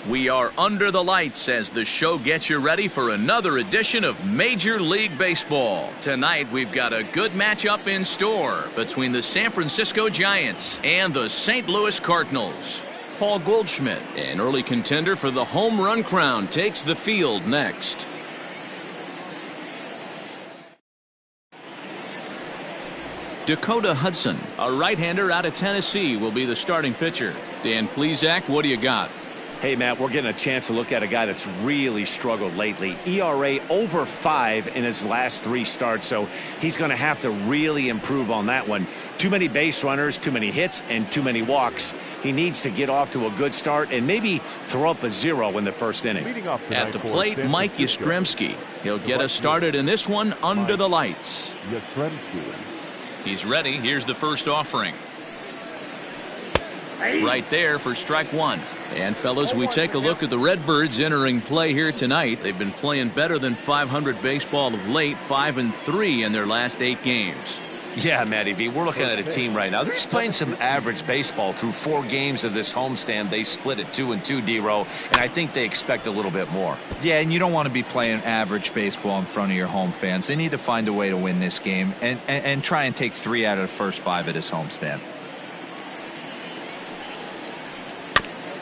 We are under the lights as the show gets you ready for another edition of Major League Baseball. Tonight, we've got a good matchup in store between the San Francisco Giants and the St. Louis Cardinals. Paul Goldschmidt, an early contender for the home run crown, takes the field next. Dakota Hudson, a right-hander out of Tennessee, will be the starting pitcher. Dan Plesac, what do you got? Hey, Matt, we're getting a chance to look at a guy that's really struggled lately. ERA over 5 in his last 3 starts, so he's going to have to really improve on that one. Too many base runners, too many hits, and too many walks. He needs to get off to a good start and maybe throw up a 0 in the first inning. At the plate, Mike Yastrzemski. He'll get us started in this one under the lights. He's ready. Here's the first offering. Right there for strike 1. And fellas, we take a look at the Redbirds entering play here tonight. They've been playing better than .500 baseball of late, 5-3 in their last 8 games. Yeah, Matty V, we're looking at a team right now. They're just playing some average baseball through 4 games of this homestand. They split at 2-2, D-Row, and I think they expect a little bit more. Yeah, and you don't want to be playing average baseball in front of your home fans. They need to find a way to win this game and try and take 3 out of the first 5 of this homestand.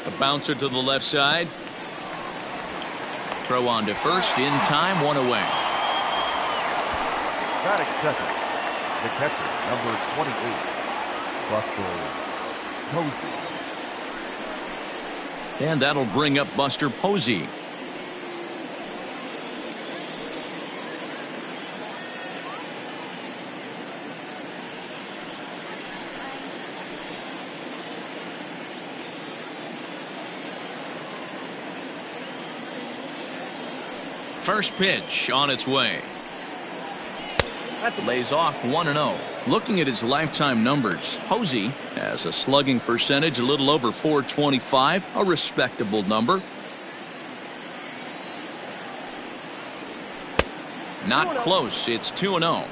A bouncer to the left side. Throw on to first in time, 1 away. Batting second, the catcher, number 28, Buster Posey. And that'll bring up Buster Posey. First pitch on its way. Lays off 1-0. Looking at his lifetime numbers, Posey has a slugging percentage a little over .425, a respectable number. Not close. It's 2-0.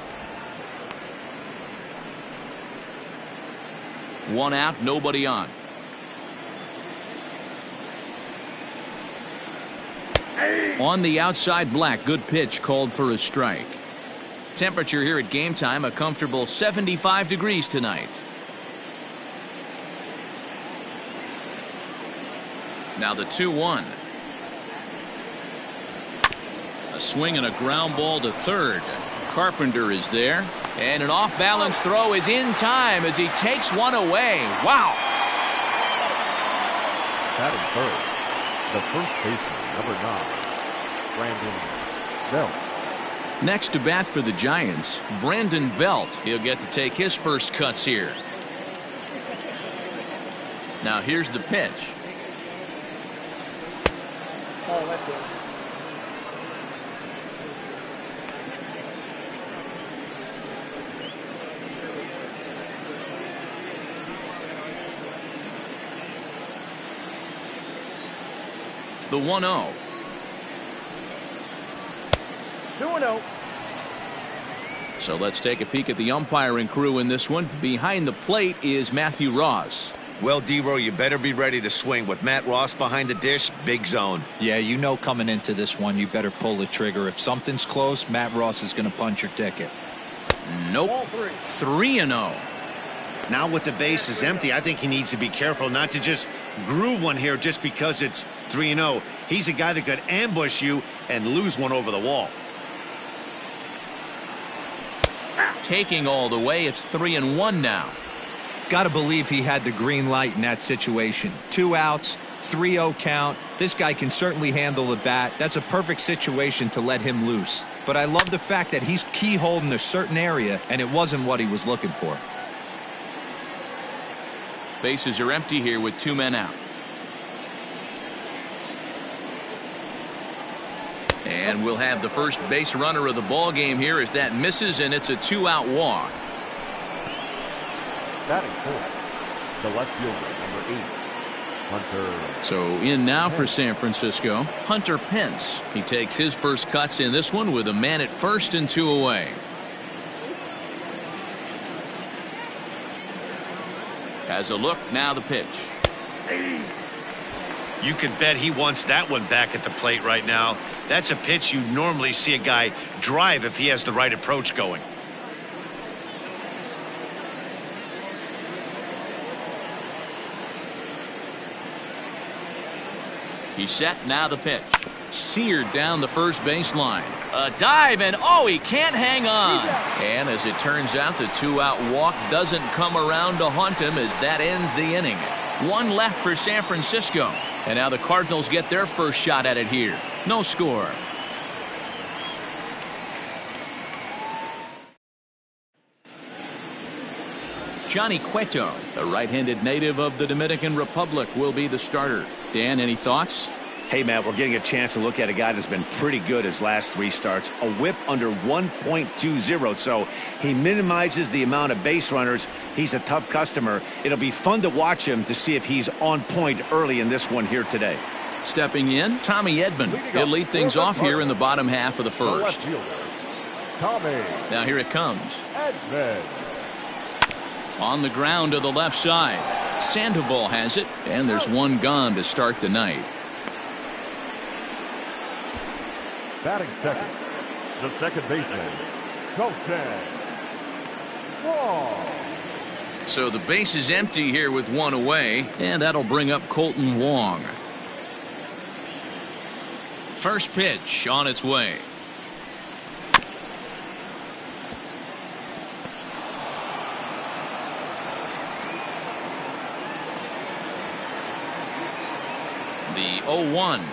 1 out, nobody on. On the outside, Black. Good pitch, called for a strike. Temperature here at game time, a comfortable 75 degrees tonight. Now the 2-1. A swing and a ground ball to third. Carpenter is there. And an off-balance throw is in time as he takes 1 away. Wow. Batting third, the first baseman, number 9, Brandon Belt. Next to bat for the Giants, Brandon Belt. He'll get to take his first cuts here. Now here's the pitch. Oh, that's it. The 1-0. 2-0. So let's take a peek at the umpiring crew in this one. Behind the plate is Matthew Ross. Well, D-Row, you better be ready to swing. With Matt Ross behind the dish, big zone. Yeah, you know coming into this one, you better pull the trigger. If something's close, Matt Ross is going to punch your ticket. Nope. 3-0. Now with the bases empty, I think he needs to be careful not to just groove one here just because it's 3-0. He's a guy that could ambush you and lose one over the wall. Taking all the way, it's 3-1 now. Got to believe he had the green light in that situation. 2 outs, 3-0 count. This guy can certainly handle the bat. That's a perfect situation to let him loose. But I love the fact that he's keyholed in a certain area, and it wasn't what he was looking for. Bases are empty here with 2 men out. And we'll have the first base runner of the ball game here as that misses, and it's a 2-out walk. Batting fourth, the left fielder, number 8, Hunter. So in now for San Francisco, Hunter Pence. He takes his first cuts in this one with a man at first and 2 away. Has a look, now the pitch. You can bet he wants that one back at the plate right now. That's a pitch you normally see a guy drive if he has the right approach going. He's set, now the pitch. Seared down the first baseline. A dive, and oh, he can't hang on. And as it turns out, the two-out walk doesn't come around to haunt him as that ends the inning. One left for San Francisco. And now the Cardinals get their first shot at it here. No score. Johnny Cueto, the right-handed native of the Dominican Republic, will be the starter. Dan, any thoughts? Hey, Matt, we're getting a chance to look at a guy that's been pretty good his last 3 starts. A whip under 1.20, so he minimizes the amount of base runners. He's a tough customer. It'll be fun to watch him to see if he's on point early in this one here today. Stepping in, Tommy Edman. He'll lead things off here in the bottom half of the first. Now here it comes. On the ground to the left side. Sandoval has it, and there's one gone to start the night. Batting second, the second baseman, Colton Wong. So the base is empty here with one away, and that'll bring up Colton Wong. First pitch on its way. The 0-1.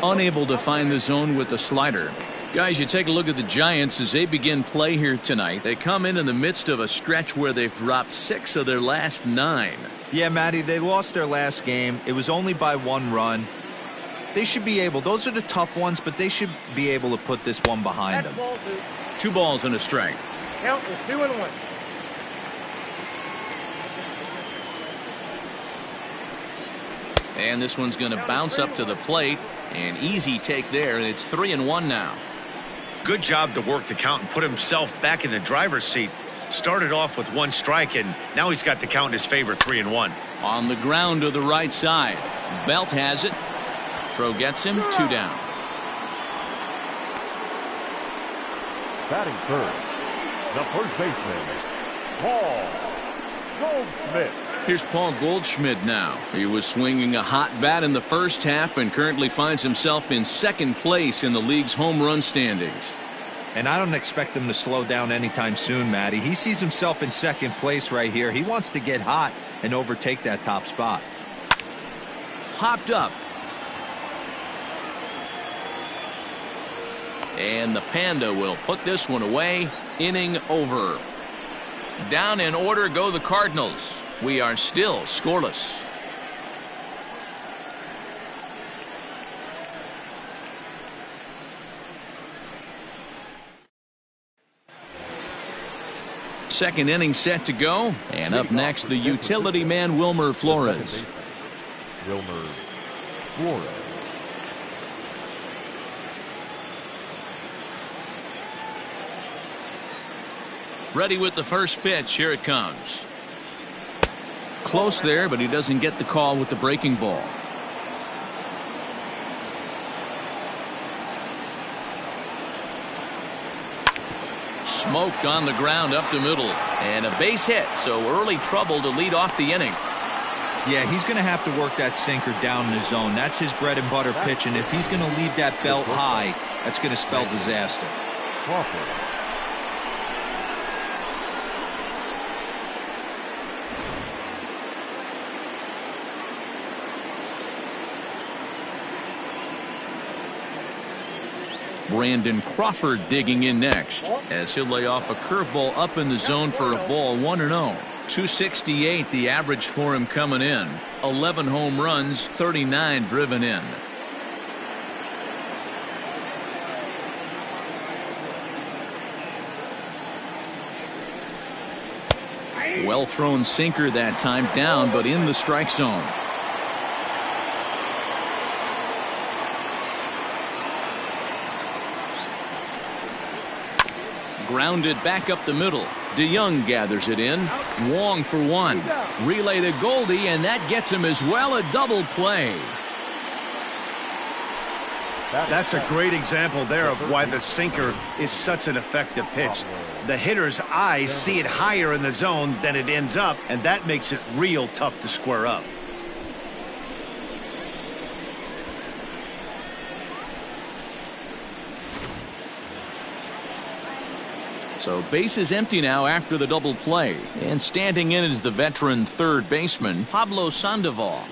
Unable to find the zone with the slider. Guys, you take a look at the Giants as they begin play here tonight. They come in the midst of a stretch where they've dropped 6 of their last 9. Yeah, Matty, they lost their last game. It was only by 1 run. They should be able, those are the tough ones, but they should be able to put this one behind them. 2 balls and a strike. Count is 2-1. And this one's going to bounce up to the plate. An easy take there, and it's 3-1 now. Good job to work the count and put himself back in the driver's seat. Started off with 1 strike, and now he's got the count in his favor, 3-1. On the ground to the right side. Belt has it. Throw gets him, 2 down. Batting first, the first baseman, Paul Goldschmidt. Here's Paul Goldschmidt now. He was swinging a hot bat in the first half and currently finds himself in 2nd place in the league's home run standings. And I don't expect him to slow down anytime soon, Matty. He sees himself in 2nd place right here. He wants to get hot and overtake that top spot. Hopped up. And the Panda will put this one away. Inning over. Down in order go the Cardinals. We are still scoreless. Second inning set to go. And up next, the utility man, Wilmer Flores. Wilmer Flores. Ready with the first pitch. Here it comes. Close there, but he doesn't get the call with the breaking ball. Smoked on the ground up the middle. And a base hit, so early trouble to lead off the inning. Yeah, he's going to have to work that sinker down in the zone. That's his bread and butter pitch, and if he's going to leave that belt high, that's going to spell disaster. Crawford. Brandon Crawford digging in next as he'll lay off a curveball up in the zone for a ball. 1-0. 268 the average for him coming in. 11 home runs, 39 driven in. Well thrown sinker that time, down but in the strike zone. Grounded back up the middle. DeYoung gathers it in. Wong for one. Relay to Goldie, and that gets him as well. A double play. That's a great example there of why the sinker is such an effective pitch. The hitter's eyes see it higher in the zone than it ends up, and that makes it real tough to square up. So base is empty now after the double play. And standing in is the veteran third baseman, Pablo Sandoval.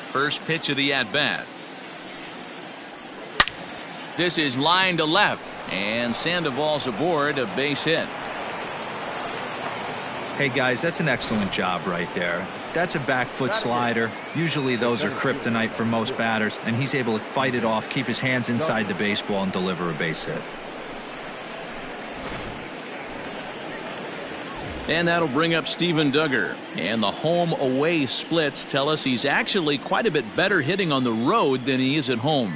First pitch of the at-bat. This is line to left, and Sandoval's aboard, a base hit. Hey guys, that's an excellent job right there. That's a back foot slider. Usually those are kryptonite for most batters, and he's able to fight it off, keep his hands inside the baseball, and deliver a base hit. And that'll bring up Steven Duggar. And the home-away splits tell us he's actually quite a bit better hitting on the road than he is at home.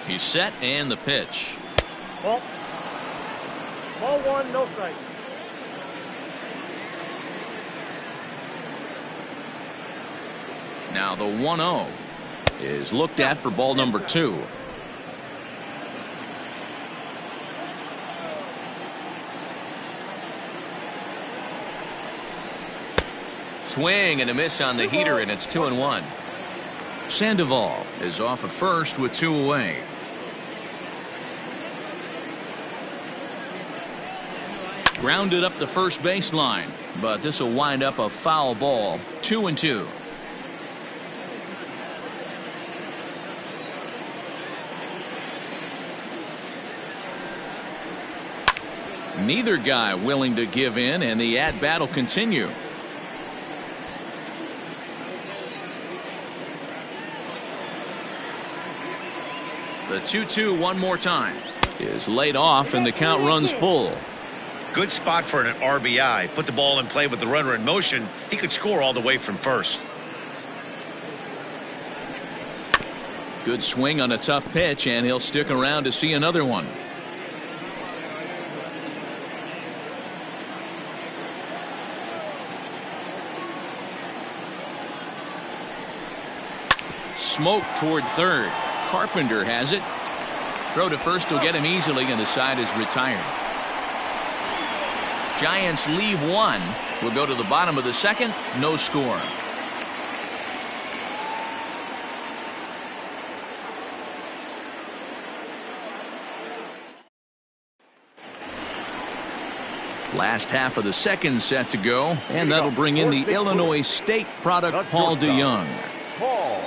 He's set, and the pitch. Ball 1, no strike. Now the 1-0 is looked at for ball number 2. Swing and a miss on the heater, and it's 2-1. Sandoval is off at first with 2 away. Grounded up the first baseline, but this will wind up a foul ball. 2-2. Neither guy willing to give in, and the at-bat will continue. The 2-2 one more time is laid off, and the count runs full. Good spot for an RBI. Put the ball in play with the runner in motion. He could score all the way from first. Good swing on a tough pitch, and he'll stick around to see another one. Smoke toward third. Carpenter has it. Throw to first will get him easily, and the side is retired. Giants leave one. We'll go to the bottom of the second. No score. Last half of the second set to go, and that'll bring in the Illinois State product, Paul DeYoung. Paul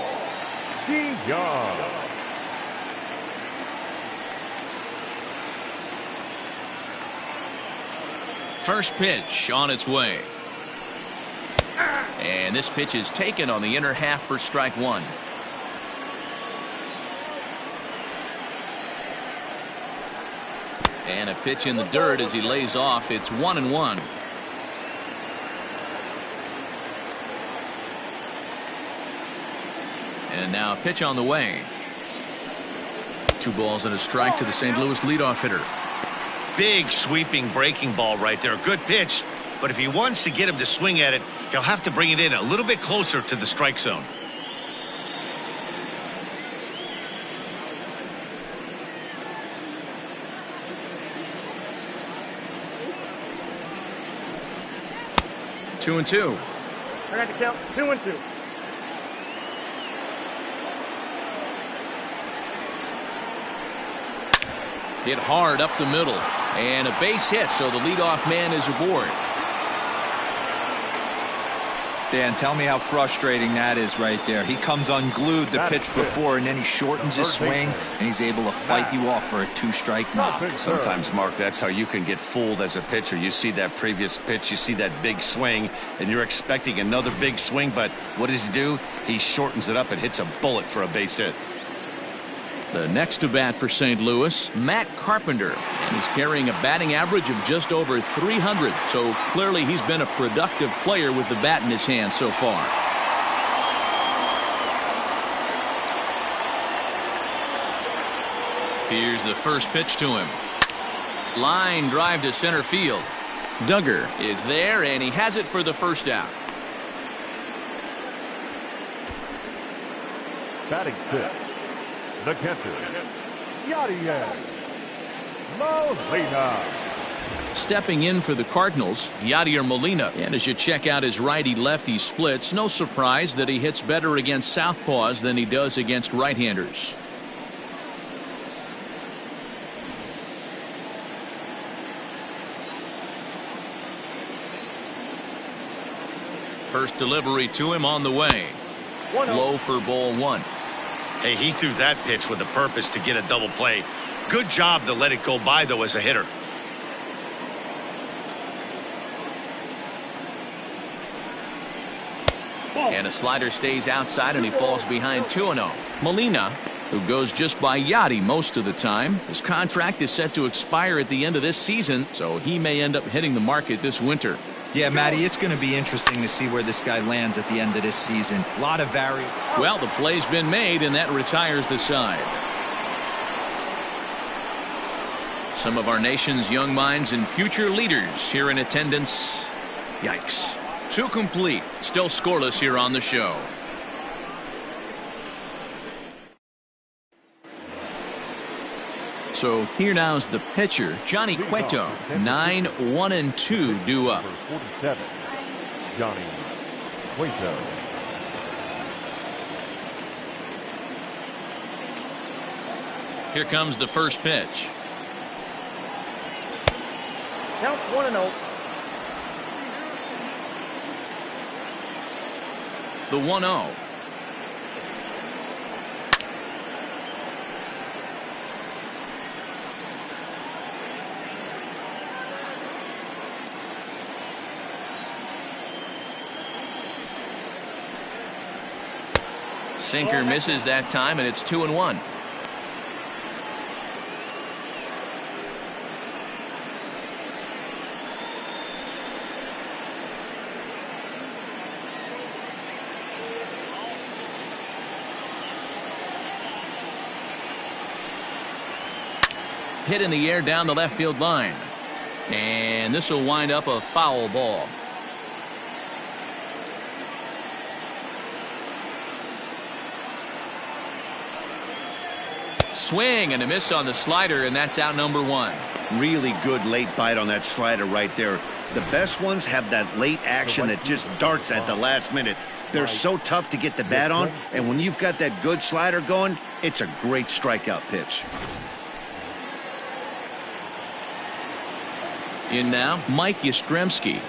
DeYoung. First pitch on its way. And this pitch is taken on the inner half for strike 1. And a pitch in the dirt as he lays off. It's 1-1. And now a pitch on the way. 2 balls and a strike to the St. Louis leadoff hitter. Big sweeping breaking ball right there. Good pitch, but if he wants to get him to swing at it, he'll have to bring it in a little bit closer to the strike zone. I got to count 2-2. Hit hard up the middle, and a base hit, so the leadoff man is aboard. Dan, tell me how frustrating that is right there. He comes unglued the pitch before, and then he shortens his swing, and he's able to fight you off for a 2-strike knock. Sometimes, Mark, that's how you can get fooled as a pitcher. You see that previous pitch, you see that big swing, and you're expecting another big swing, but what does he do? He shortens it up and hits a bullet for a base hit. The next to bat for St. Louis, Matt Carpenter, and he's carrying a batting average of just over 300. So clearly he's been a productive player with the bat in his hand so far. Here's the first pitch to him. Line drive to center field. Duggar is there, and he has it for the first out. Batting fifth, the catcher, Yadier Molina. Stepping in for the Cardinals, Yadier Molina. And as you check out his righty-lefty splits, no surprise that he hits better against southpaws than he does against right-handers. First delivery to him on the way. Low for ball one. Hey, he threw that pitch with a purpose to get a double play. Good job to let it go by, though, as a hitter. And a slider stays outside, and he falls behind 2-0. Molina, who goes just by Yadi most of the time. His contract is set to expire at the end of this season, so he may end up hitting the market this winter. Yeah, Matty, it's going to be interesting to see where this guy lands at the end of this season. A lot of variables. Well, the play's been made, and that retires the side. Some of our nation's young minds and future leaders here in attendance. Yikes. 2 complete. Still scoreless here on the show. So here now's the pitcher, Johnny Cueto. 9-1-2 due up. 47, Johnny Cueto. Here comes the first pitch. Count 1-0. The 1-0. Sinker misses that time, and it's 2-1. Hit in the air down the left field line. And this will wind up a foul ball. Swing and a miss on the slider, and that's out number 1. Really good late bite on that slider right there. The best ones have that late action that just darts at the last minute. They're so tough to get the bat on, and when you've got that good slider going, it's a great strikeout pitch. In now, Mike Yastrzemski.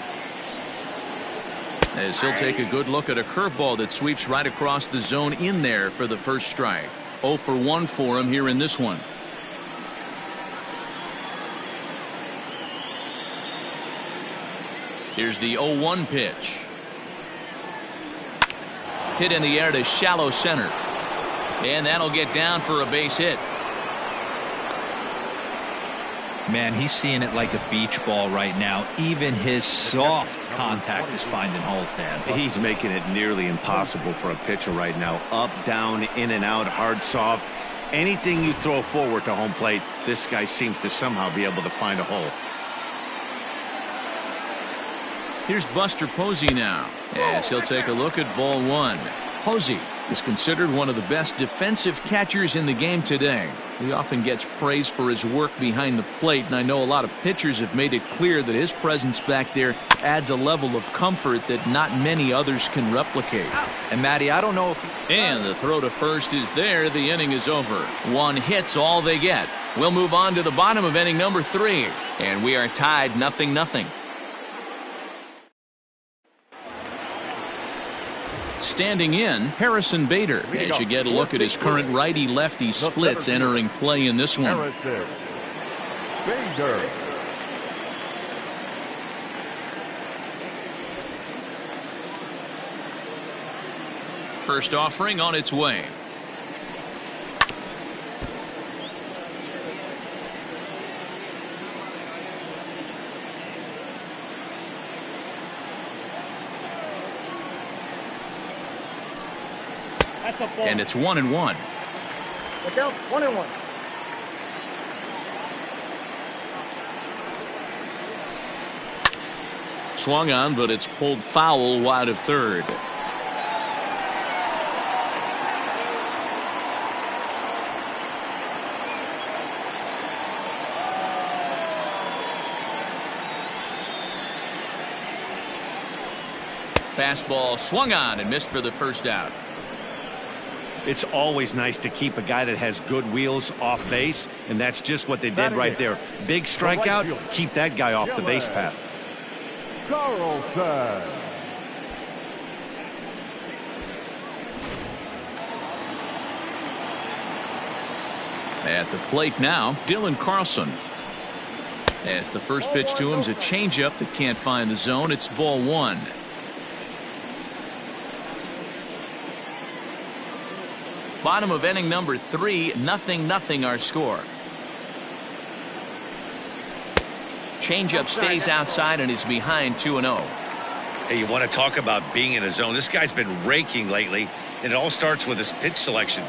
As he'll take a good look at a curveball that sweeps right across the zone in there for the first strike. 0 for 1 for him here in this one. Here's the 0-1 pitch. Hit in the air to shallow center. And that'll get down for a base hit. Man, he's seeing it like a beach ball right now. Even his soft contact is finding holes, Dan. He's making it nearly impossible for a pitcher right now. Up, down, in and out, hard, soft. Anything you throw forward to home plate, this guy seems to somehow be able to find a hole. Here's Buster Posey now, as he'll take a look at ball 1. Posey is considered one of the best defensive catchers in the game today. He often gets praise for his work behind the plate, and I know a lot of pitchers have made it clear that his presence back there adds a level of comfort that not many others can replicate. And Matty, I don't know if And the throw to first is there. The inning is over. 1 hit's all they get. We'll move on to the bottom of inning number 3, and we are tied 0-0. Standing in, Harrison Bader, as you get a look at his current righty-lefty splits entering play in this one. Harrison Bader. First offering on its way. That's a ball. And it's 1-1. Look out, 1-1. Swung on, but it's pulled foul wide of third. Fastball swung on and missed for the first out. It's always nice to keep a guy that has good wheels off base, and that's just what they did right there. Big strikeout, keep that guy off the base path. Carlson. At the plate now, Dylan Carlson. As the first pitch to him is a changeup that can't find the zone. It's ball one. Bottom of inning number 3, 0-0 our score. Changeup stays outside and is behind 2-0. Hey, you want to talk about being in a zone? This guy's been raking lately, and it all starts with his pitch selection.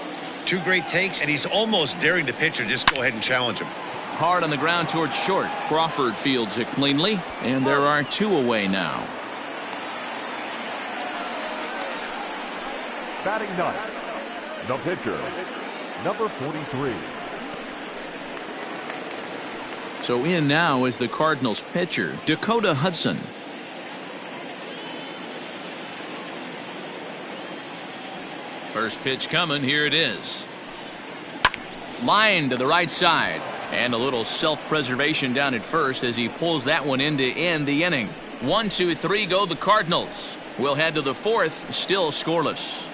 2 great takes, and he's almost daring the pitcher just go ahead and challenge him. Hard on the ground towards short. Crawford fields it cleanly, and there are 2 away now. Batting ninth, the pitcher, number 43. So in now is the Cardinals pitcher, Dakota Hudson. First pitch coming. Here it is. Line to the right side. And a little self-preservation down at first as he pulls that one in to end the inning. 1, 2, 3 go the Cardinals. We'll head to the 4th, still scoreless.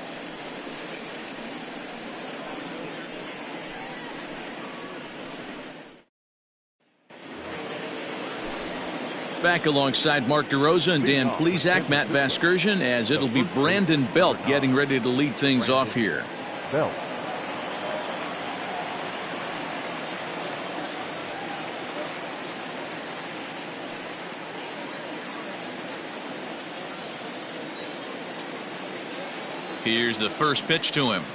Back alongside Mark DeRosa and Dan Plesac, Matt Vasgersian, as it'll be Brandon Belt getting ready to lead things off here. Belt. Here's the first pitch to him.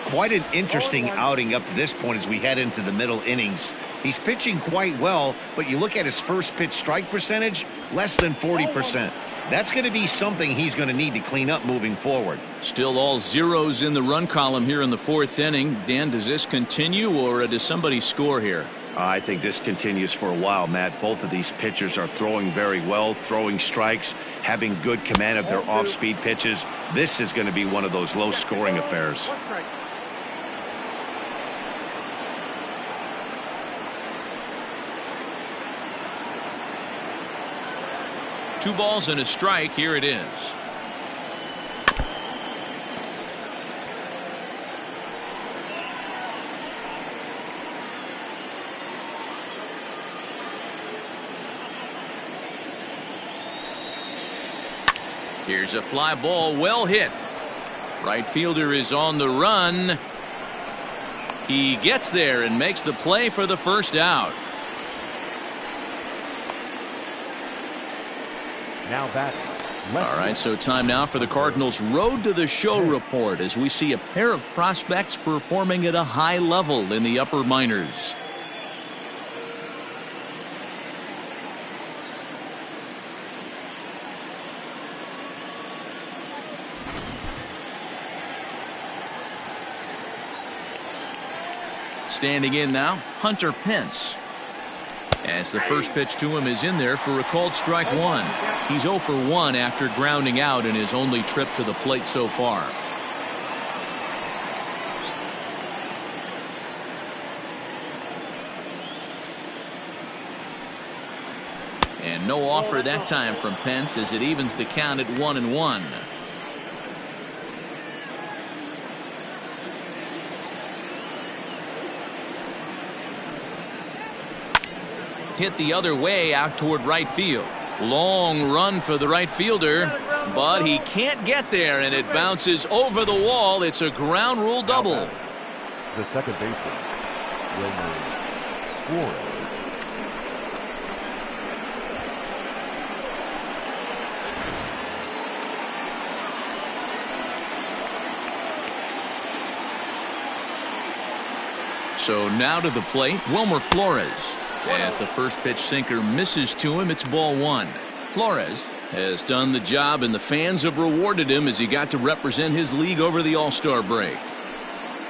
Quite an interesting outing up to this point as we head into the middle innings. He's pitching quite well, but you look at his first pitch strike percentage, less than 40%. That's going to be something he's going to need to clean up moving forward. Still all zeros in the run column here in the 4th inning. Dan, does this continue, or does somebody score here? I think this continues for a while, Matt. Both of these pitchers are throwing very well, throwing strikes, having good command of their off-speed pitches. This is going to be one of those low-scoring affairs. Two balls and a strike. Here it is. Here's a fly ball, well hit. Right fielder is on the run. He gets there and makes the play for the first out. Now batting. All right, so time now for the Cardinals' Road to the Show report as we see a pair of prospects performing at a high level in the upper minors. Standing in now, Hunter Pence. As the first pitch to him is in there for a called strike 1. He's 0 for 1 after grounding out in his only trip to the plate so far. And no offer that time from Pence as it evens the count at 1-1. Hit the other way out toward right field. Long run for the right fielder, but he can't get there, and it bounces over the wall. It's a ground rule double. The second baseman, Wilmer Flores. So now to the plate, Wilmer Flores. As the first pitch sinker misses to him, it's ball one. Flores has done the job, and the fans have rewarded him as he got to represent his league over the All-Star break.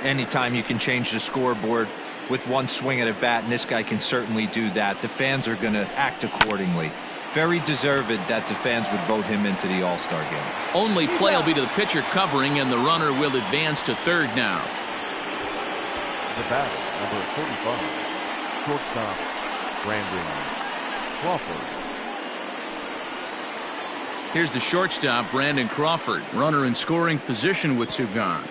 Anytime you can change the scoreboard with one swing at a bat, and this guy can certainly do that, the fans are going to act accordingly. Very deserved that the fans would vote him into the All-Star game. Only play will be to the pitcher covering, and the runner will advance to third now. The batter, number 45, shortstop, Brandon Crawford. Here's the shortstop, Brandon Crawford. Runner in scoring position with two gone.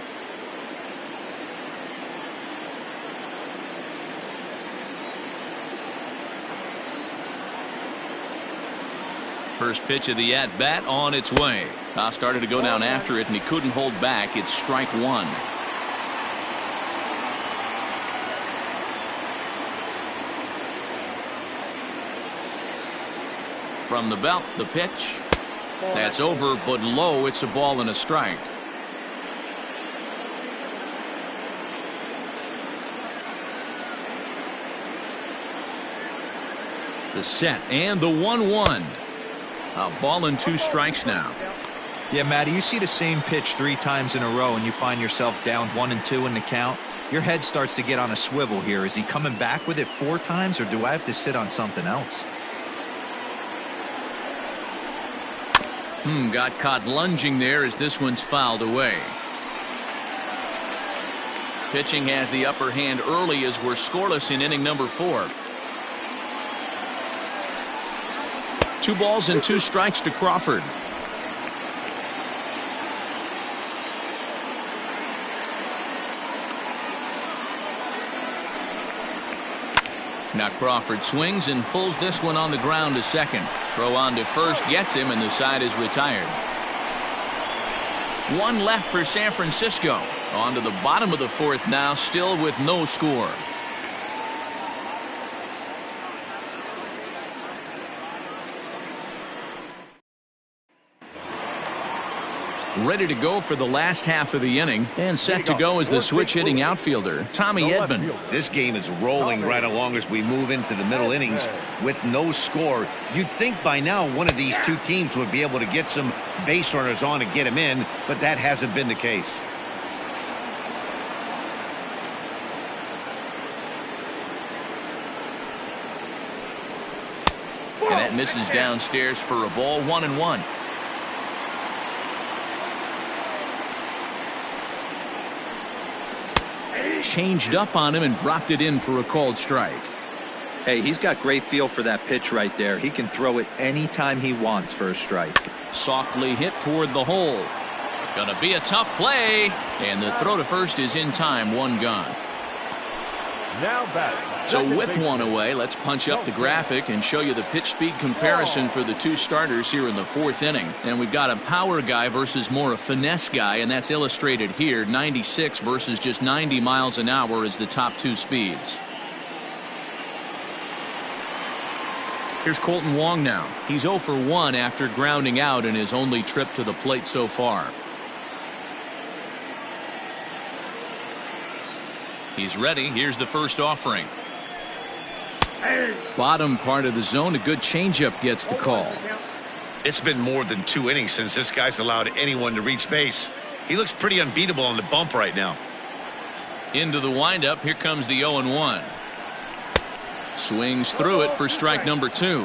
First pitch of the at-bat on its way. Started to go down after it, and he couldn't hold back. It's strike one. From the belt, the pitch. That's over, but low. It's a ball and a strike. The set and the 1-1. A ball and two strikes now. Yeah, Matty, you see the same pitch 3 times in a row and you find yourself down 1-2 in the count. Your head starts to get on a swivel here. Is he coming back with it 4 times, or do I have to sit on something else? Got caught lunging there as this one's fouled away. Pitching has the upper hand early as we're scoreless in inning number 4. 2 balls and 2 strikes to Crawford. Now Crawford swings and pulls this one on the ground to second. Throw on to first gets him, and the side is retired. 1 left for San Francisco. On to the bottom of the 4th now, still with no score. Ready to go for the last half of the inning, and set to go is the switch-hitting outfielder, Tommy Edman. This game is rolling right along as we move into the middle innings with no score. You'd think by now one of these two teams would be able to get some base runners on and get them in, but that hasn't been the case. And that misses downstairs for a ball, 1-1. Changed up on him and dropped it in for a called strike. Hey, he's got great feel for that pitch right there. He can throw it anytime he wants for a strike. Softly hit toward the hole. Gonna be a tough play, and the throw to first is in time. 1 gone. Now batting. So with 1 away, let's punch up the graphic and show you the pitch speed comparison for the 2 starters here in the 4th inning. And we've got a power guy versus more a finesse guy, and that's illustrated here. 96 versus just 90 miles an hour is the top 2 speeds. Here's Colton Wong now. He's 0 for 1 after grounding out in his only trip to the plate so far. He's ready. Here's the first offering. Bottom part of the zone, a good changeup gets the call. It's been more than 2 innings since this guy's allowed anyone to reach base. He looks pretty unbeatable on the bump right now. Into the windup. Here comes the 0-1. Swings through it for strike number 2.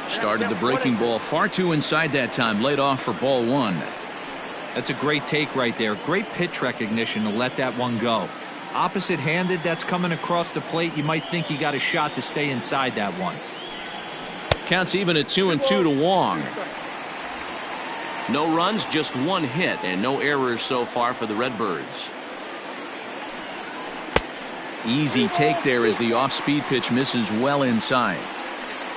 Started the breaking ball far too inside that time. Laid off for ball 1. That's a great take right there. Great pitch recognition to let that one go. Opposite-handed, that's coming across the plate. You might think he got a shot to stay inside that one. Counts even at 2-2 to Wong. No runs, just 1 hit, and no errors so far for the Redbirds. Easy take there as the off-speed pitch misses well inside.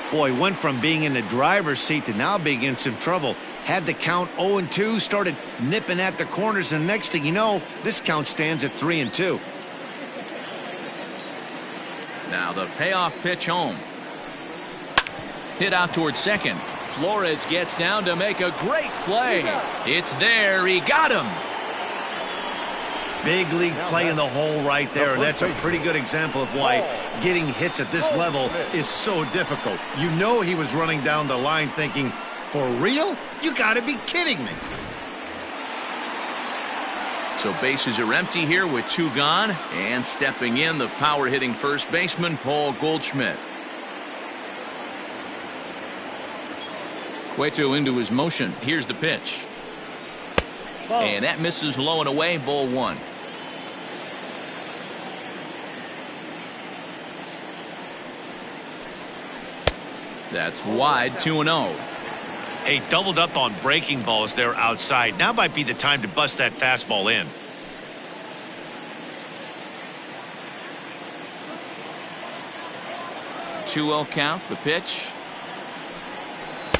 Boy, went from being in the driver's seat to now being in some trouble. Had the count 0-2, started nipping at the corners, and next thing you know, this count stands at 3-2. Now the payoff pitch home. Hit out toward second. Flores gets down to make a great play. It's there. He got him. Big league play in the hole right there. That's a pretty good example of why getting hits at this level is so difficult. You know he was running down the line thinking, for real? You got to be kidding me. So bases are empty here with 2 gone. And stepping in, the power-hitting first baseman, Paul Goldschmidt. Cueto into his motion. Here's the pitch. And that misses low and away, ball 1. That's wide, 2-0. Hey, doubled up on breaking balls there outside. Now might be the time to bust that fastball in. Two-0 count. The pitch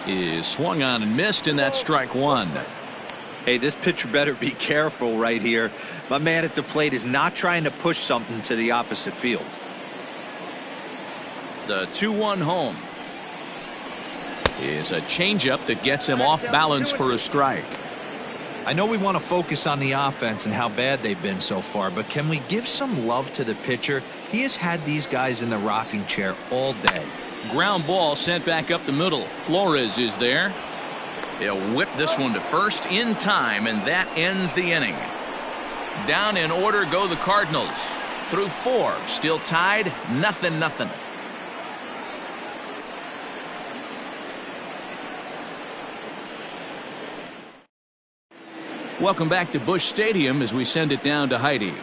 is swung on and missed, and that's strike 1. Hey, this pitcher better be careful right here. My man at the plate is not trying to push something to the opposite field. The 2-1 home is a changeup that gets him off balance for a strike. I know we want to focus on the offense and how bad they've been so far, but can we give some love to the pitcher? He has had these guys in the rocking chair all day. Ground ball sent back up the middle. Flores is there. He'll whip this one to first in time, and that ends the inning. Down in order go the Cardinals. Through 4, still tied, 0-0. Welcome back to Busch Stadium as we send it down to Heidi.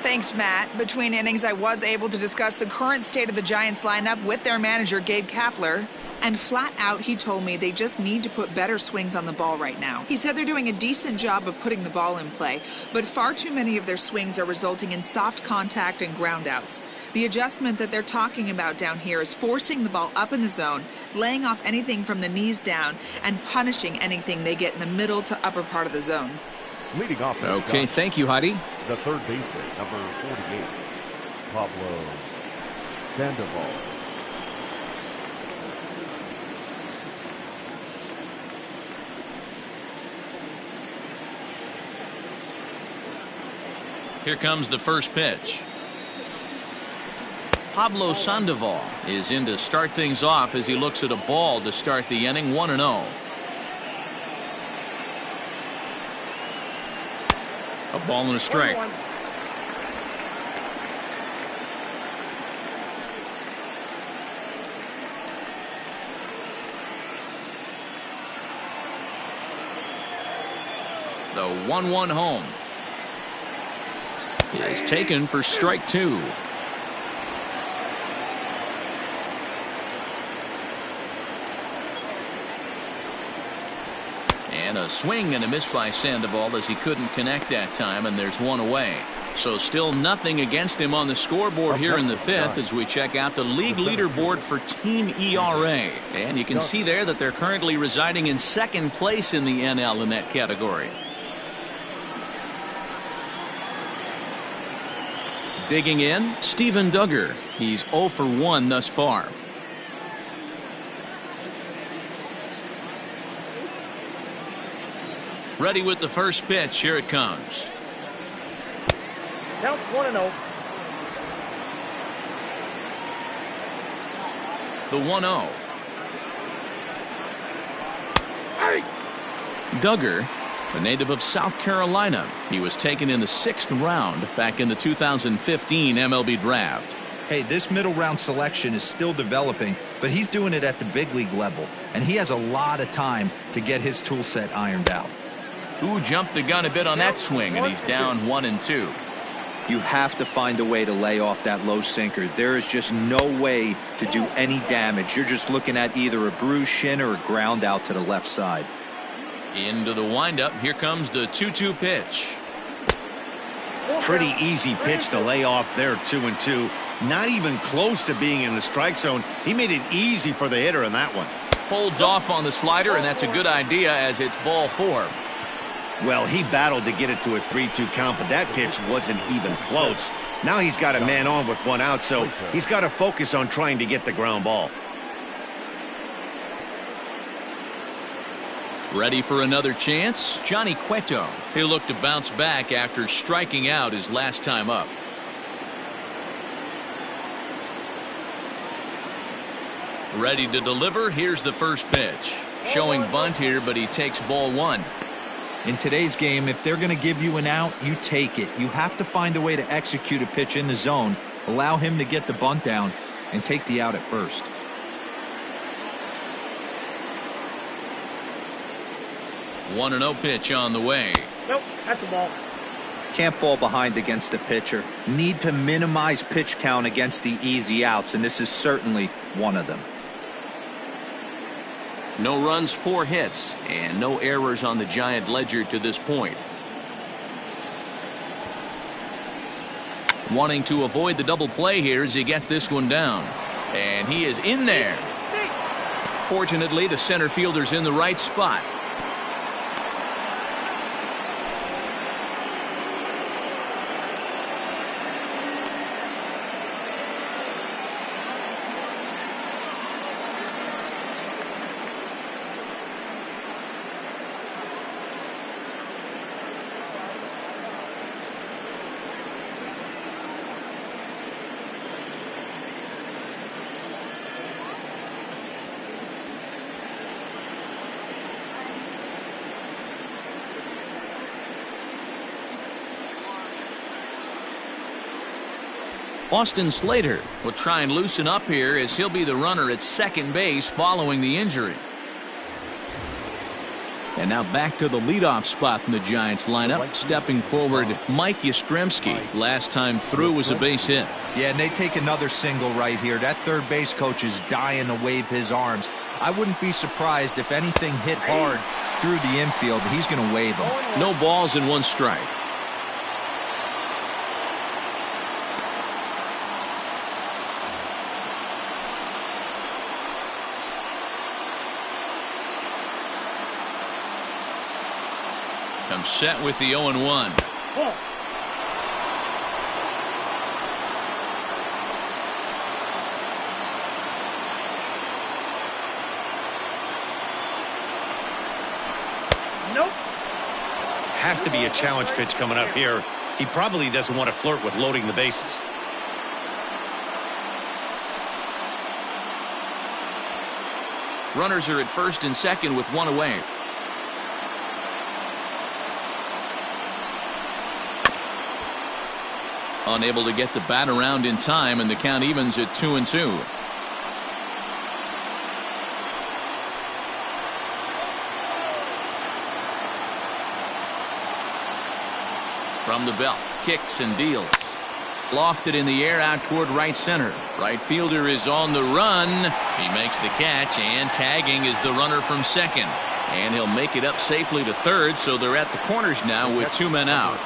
Thanks, Matt. Between innings, I was able to discuss the current state of the Giants lineup with their manager, Gabe Kapler. And flat out, he told me they just need to put better swings on the ball right now. He said they're doing a decent job of putting the ball in play, but far too many of their swings are resulting in soft contact and groundouts. The adjustment that they're talking about down here is forcing the ball up in the zone, laying off anything from the knees down, and punishing anything they get in the middle to upper part of the zone. Leading off. Okay, thank you, Heidi. The third baseman, number 48, Pablo Sandoval. Here comes the first pitch. Pablo Sandoval is in to start things off as he looks at a ball to start the inning, 1-0. A ball and a strike. The 1-1 home is taken for strike 2. And a swing and a miss by Sandoval as he couldn't connect that time, and there's one away. So still nothing against him on the scoreboard here in the 5th as we check out the league leaderboard for team ERA. And you can see there that they're currently residing in 2nd place in the NL in that category. Digging in, Steven Duggar. He's 0 for 1 thus far. Ready with the first pitch. Here it comes. Count 1-0. The 1-0. Duggar, a native of South Carolina. He was taken in the 6th round back in the 2015 MLB draft. Hey, this middle round selection is still developing, but he's doing it at the big league level, and he has a lot of time to get his tool set ironed out. Who jumped the gun a bit on that swing, and he's down 1-2. You have to find a way to lay off that low sinker. There is just no way to do any damage. You're just looking at either a bruised shin or a ground out to the left side. Into the windup. Here comes the 2-2 pitch. Pretty easy pitch to lay off there, 2-2. Not even close to being in the strike zone. He made it easy for the hitter in that one. Holds off on the slider, and that's a good idea as it's ball 4. Well, he battled to get it to a 3-2 count, but that pitch wasn't even close. Now he's got a man on with 1 out, so he's got to focus on trying to get the ground ball. Ready for another chance? Johnny Cueto. He'll look to bounce back after striking out his last time up. Ready to deliver. Here's the first pitch. Showing bunt here, but he takes ball one. In today's game, if they're going to give you an out, you take it. You have to find a way to execute a pitch in the zone, allow him to get the bunt down, and take the out at first. One 1-0 pitch on the way. Nope, that's the ball. Can't fall behind against the pitcher. Need to minimize pitch count against the easy outs, and this is certainly one of them. No runs, 4 hits, and no errors on the Giant ledger to this point. Wanting to avoid the double play here as he gets this one down. And he is in there. Fortunately, the center fielder's in the right spot. Austin Slater will try and loosen up here as he'll be the runner at second base following the injury. And now back to the leadoff spot in the Giants lineup. Stepping forward, Mike Yastrzemski. Last time through was a base hit. Yeah, and they take another single right here. That third base coach is dying to wave his arms. I wouldn't be surprised if anything hit hard through the infield. He's going to wave them. No balls and 1 strike. Comes set with the 0-1. Nope. Has to be a challenge pitch coming up here. He probably doesn't want to flirt with loading the bases. Runners are at first and second with 1 away. Unable to get the bat around in time, and the count evens at 2-2. From the belt, kicks and deals. Lofted in the air out toward right center. Right fielder is on the run. He makes the catch, and tagging is the runner from second. And he'll make it up safely to third, so they're at the corners now with 2 men out.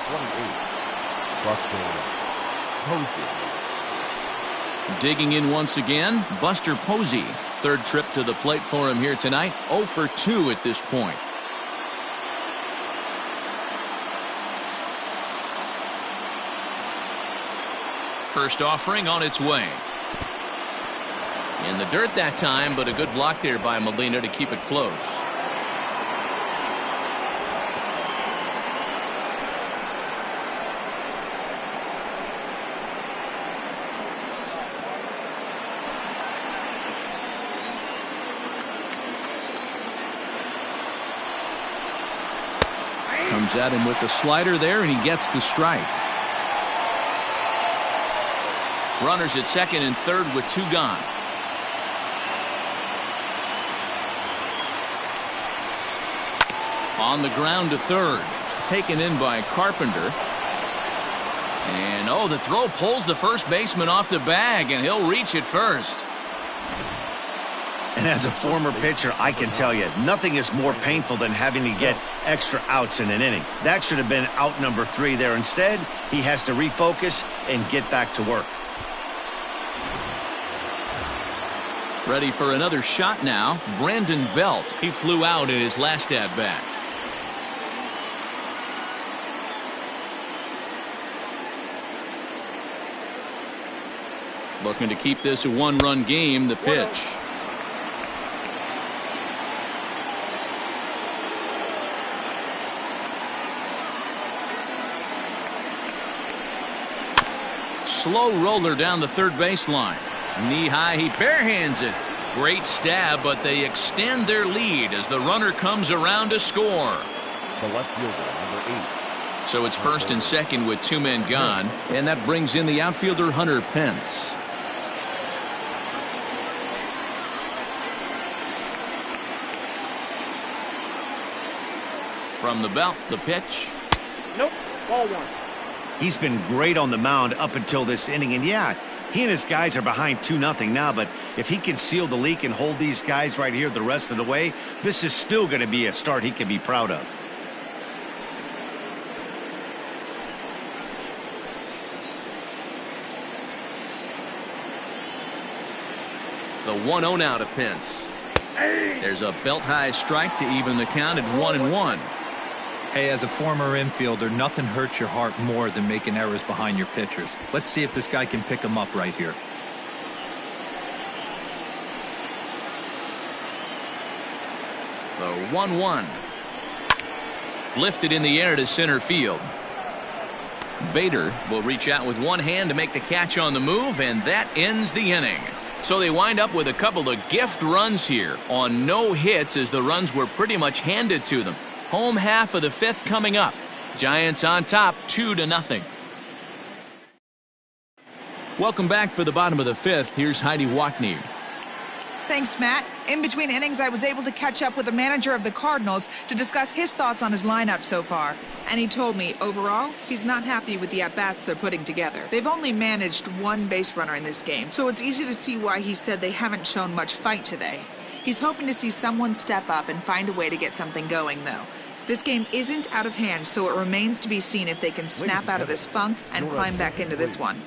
Digging in once again, Buster Posey. Third trip to the plate for him here tonight. 0 for 2 at this point. First offering on its way. In the dirt that time, but a good block there by Molina to keep it close. Comes at him with the slider there, and he gets the strike. Runners at second and third with 2 gone. On the ground to third. Taken in by Carpenter. And oh, the throw pulls the first baseman off the bag, and he'll reach it first. And as a former pitcher, I can tell you, nothing is more painful than having to get extra outs in an inning. That should have been out number 3 there. Instead, he has to refocus and get back to work. Ready for another shot now. Brandon Belt. He flew out in his last at-bat. Looking to keep this a 1-run game. The pitch. Slow roller down the third baseline. Knee high, he barehands it. Great stab, but they extend their lead as the runner comes around to score. The left fielder, number 8. So it's first and second with 2 men gone, and that brings in the outfielder Hunter Pence. From the belt, the pitch. Nope. Ball 1. He's been great on the mound up until this inning, and yeah, he and his guys are behind 2-0 now, but if he can seal the leak and hold these guys right here the rest of the way, this is still going to be a start he can be proud of. The 1-0 now to Pence. There's a belt-high strike to even the count at 1-1. Hey, as a former infielder, nothing hurts your heart more than making errors behind your pitchers. Let's see if this guy can pick them up right here. The 1-1. Lifted in the air to center field. Bader will reach out with one hand to make the catch on the move, and that ends the inning. So they wind up with a couple of gift runs here on no hits as the runs were pretty much handed to them. Home half of the 5th coming up. Giants on top 2-0. Welcome back for the bottom of the 5th. Here's Heidi Watney. Thanks, Matt. In between innings, I was able to catch up with the manager of the Cardinals to discuss his thoughts on his lineup so far. And he told me, overall, he's not happy with the at-bats they're putting together. They've only managed 1 base runner in this game, so it's easy to see why he said they haven't shown much fight today. He's hoping to see someone step up and find a way to get something going, though. This game isn't out of hand, so it remains to be seen if they can snap out of this funk and climb back into this one.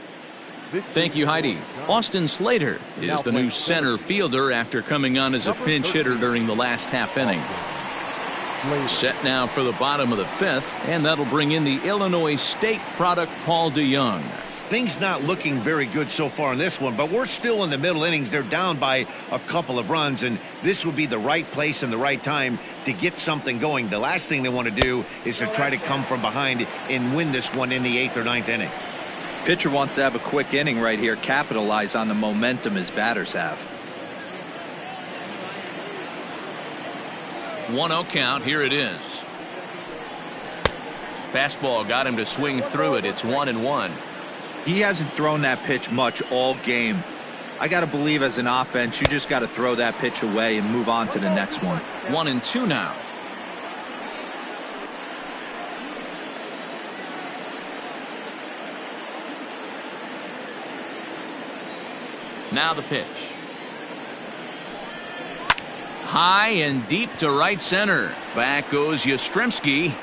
Thank you, Heidi. Austin Slater is the new center fielder after coming on as a pinch hitter during the last half inning. Set now for the bottom of the 5th, and that'll bring in the Illinois State product Paul DeYoung. Things not looking very good so far in this one, but we're still in the middle innings. They're down by a couple of runs, and this would be the right place and the right time to get something going. The last thing they want to do is to try to come from behind and win this one in the 8th or 9th inning. Pitcher wants to have a quick inning right here, capitalize on the momentum his batters have. 1-0 count. Here it is. Fastball got him to swing through it. It's 1-1. He hasn't thrown that pitch much all game. I got to believe as an offense, you just got to throw that pitch away and move on to the next one. 1-2 now. Now the pitch. High and deep to right center. Back goes Yastrzemski.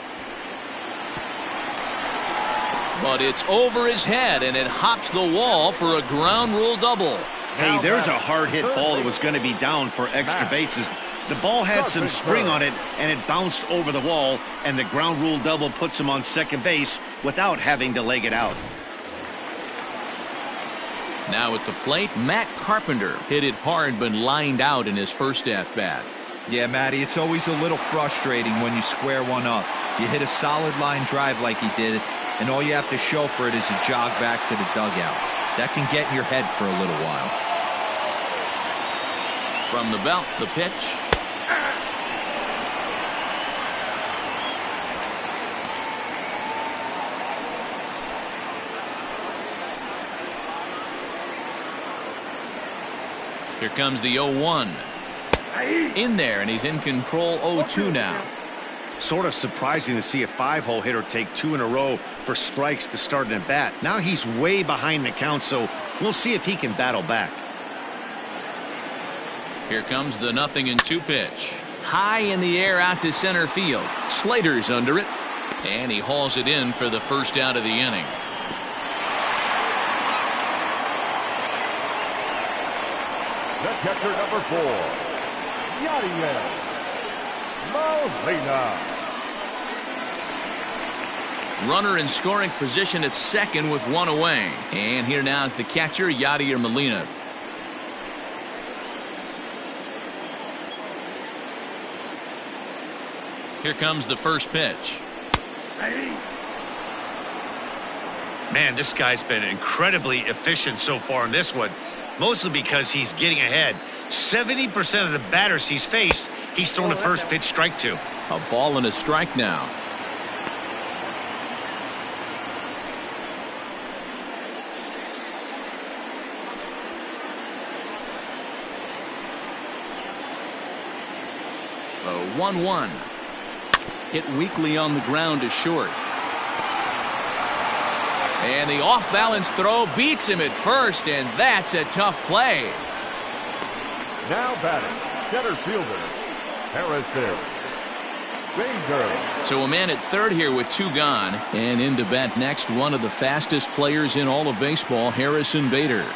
But it's over his head, and it hops the wall for a ground rule double. Hey, there's a hard hit ball that was going to be down for extra bases. The ball had some spring on it, and it bounced over the wall, and the ground rule double puts him on second base without having to leg it out. Now at the plate, Matt Carpenter hit it hard but lined out in his first at-bat. Yeah, Matty, it's always a little frustrating when you square one up. You hit a solid line drive like he did, and all you have to show for it is a jog back to the dugout. That can get in your head for a little while. From the belt, the pitch. Here comes the 0-1. In there, and he's in control 0-2 now. Sort of surprising to see a 5-hole hitter take 2 in a row for strikes to start an at-bat. Now he's way behind the count, so we'll see if he can battle back. Here comes the 0-2 pitch. High in the air out to center field. Slater's under it, and he hauls it in for the first out of the inning. The catcher, number 4, Yadier Molina. Runner in scoring position at second with 1 away. And here now is the catcher, Yadier Molina. Here comes the first pitch. Man, this guy's been incredibly efficient so far in this one, mostly because he's getting ahead. 70% of the batters he's faced, he's thrown a first pitch strike to. A ball and a strike now. The 1-1. Hit weakly on the ground to short. And the off-balance throw beats him at first, and that's a tough play. Now batting, center fielder, Harrison Bader. So a man at third here with 2 gone. And in to bat next, one of the fastest players in all of baseball, Harrison Bader.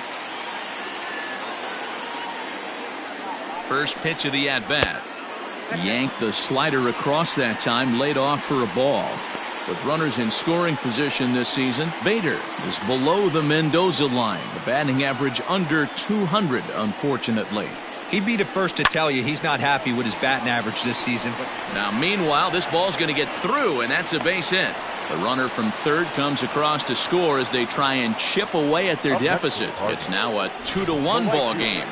First pitch of the at-bat. Yanked the slider across that time, laid off for a ball. With runners in scoring position this season, Bader is below the Mendoza line. The batting average under 200, unfortunately. He'd be the first to tell you he's not happy with his batting average this season. Now, meanwhile, this ball's going to get through, and that's a base hit. The runner from third comes across to score as they try and chip away at their deficit. It's now a 2-1 ball game.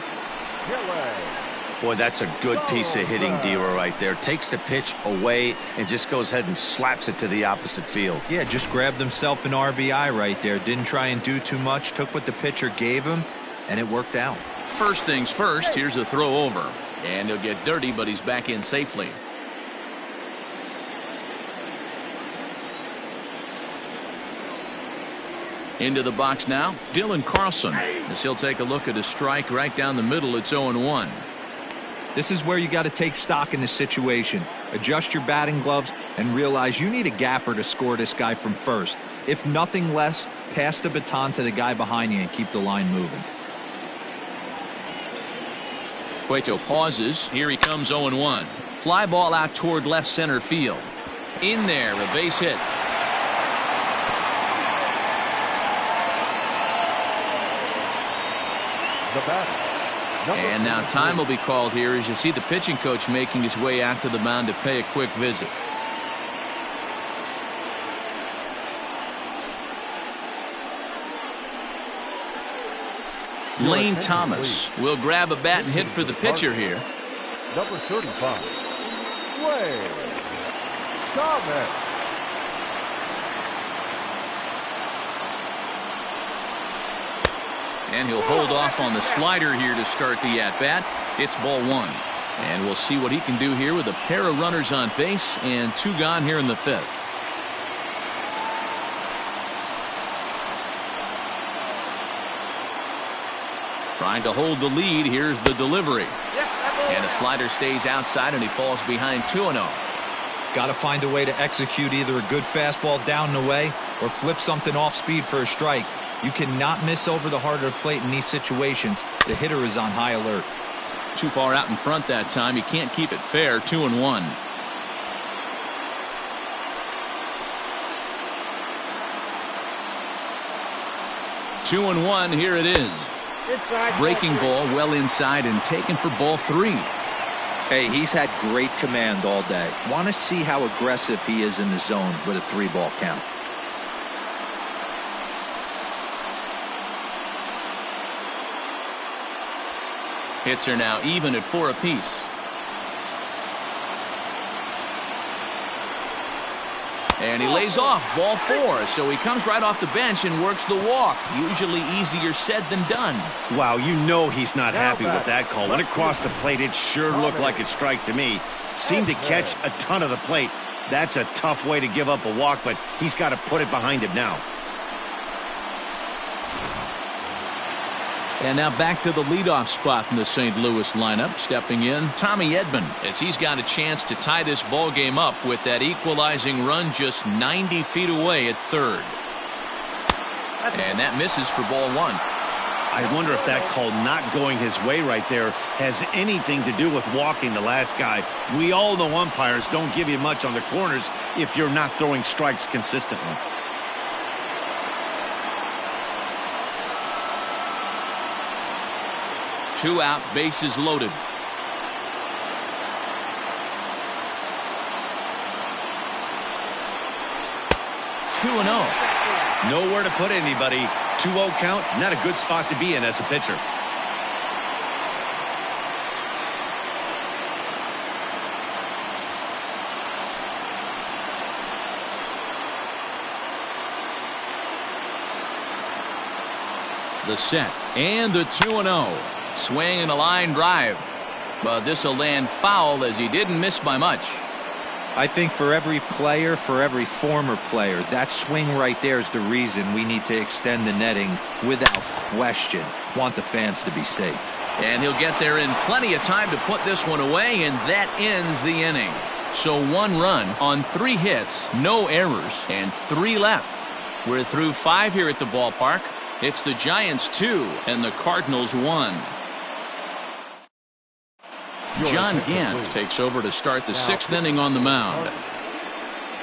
Boy, that's a good piece of hitting, Dero, right there. Takes the pitch away and just goes ahead and slaps it to the opposite field. Yeah, just grabbed himself an RBI right there. Didn't try and do too much. Took what the pitcher gave him, and it worked out. First things first, here's a throw over. And he'll get dirty, but he's back in safely. Into the box now, Dylan Carlson. As he'll take a look at a strike right down the middle, it's 0-1. This is where you got to take stock in this situation. Adjust your batting gloves and realize you need a gapper to score this guy from first. If nothing less, pass the baton to the guy behind you and keep the line moving. Cueto pauses. Here he comes 0-1. Fly ball out toward left center field. In there, a base hit. The batter. And now time will be called here as you see the pitching coach making his way out to the mound to pay a quick visit. Lane Thomas will grab a bat and hit for the pitcher here. Number 35. Lane Thomas. And he'll hold off on the slider here to start the at-bat. It's ball 1. And we'll see what he can do here with a pair of runners on base and 2 gone here in the 5th. Trying to hold the lead. Here's the delivery. And a slider stays outside and he falls behind 2-0. Got to find a way to execute either a good fastball down the way or flip something off speed for a strike. You cannot miss over the heart of the plate in these situations. The hitter is on high alert. Too far out in front that time. You can't keep it fair. 2-1. Two and one. Here it is. Breaking ball well inside and taken for ball 3. Hey, he's had great command all day. Want to see how aggressive he is in the zone with a 3-ball count. Hits are now even at 4 apiece. And he lays off ball 4. So he comes right off the bench and works the walk. Usually easier said than done. Wow, you know he's not happy with that call. When it crossed the plate, it sure looked like a strike to me. Seemed to catch a ton of the plate. That's a tough way to give up a walk, but he's got to put it behind him now. And now back to the leadoff spot in the St. Louis lineup. Stepping in, Tommy Edman, as he's got a chance to tie this ball game up with that equalizing run just 90 feet away at third. And that misses for ball 1. I wonder if that call not going his way right there has anything to do with walking the last guy. We all know umpires don't give you much on the corners if you're not throwing strikes consistently. Two out, bases loaded. Two and 0. Nowhere to put anybody. 2-0 count, not a good spot to be in as a pitcher. The set and the 2-0. Swing and a line drive. But this will land foul as he didn't miss by much. I think for every player, for every former player, that swing right there is the reason we need to extend the netting without question. Want the fans to be safe. And he'll get there in plenty of time to put this one away, and that ends the inning. So 1 run on 3 hits, no errors, and 3 left. We're through 5 here at the ballpark. It's the Giants 2 and the Cardinals 1. John Gant takes over to start the 6th inning on the mound.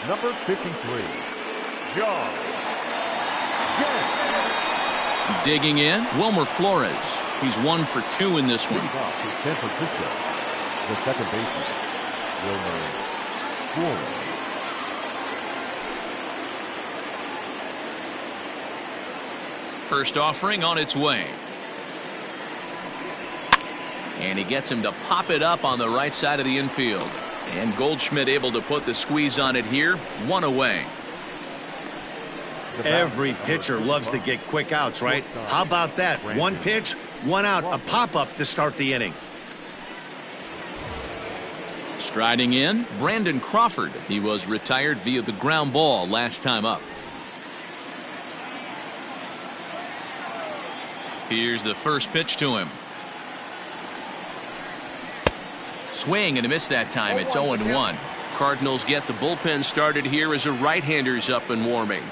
Number 53, John Gant. Digging in, Wilmer Flores. He's 1 for 2 in this one. San Francisco, the second baseman, Wilmer Flores. First offering on its way. And he gets him to pop it up on the right side of the infield. And Goldschmidt able to put the squeeze on it here. 1 away. Every pitcher loves to get quick outs, right? How about that? 1 pitch, 1 out, a pop-up to start the inning. Striding in, Brandon Crawford. He was retired via the ground ball last time up. Here's the first pitch to him. Swing and a miss that time. It's 0-1. Cardinals get the bullpen started here as a right-hander's up and warming.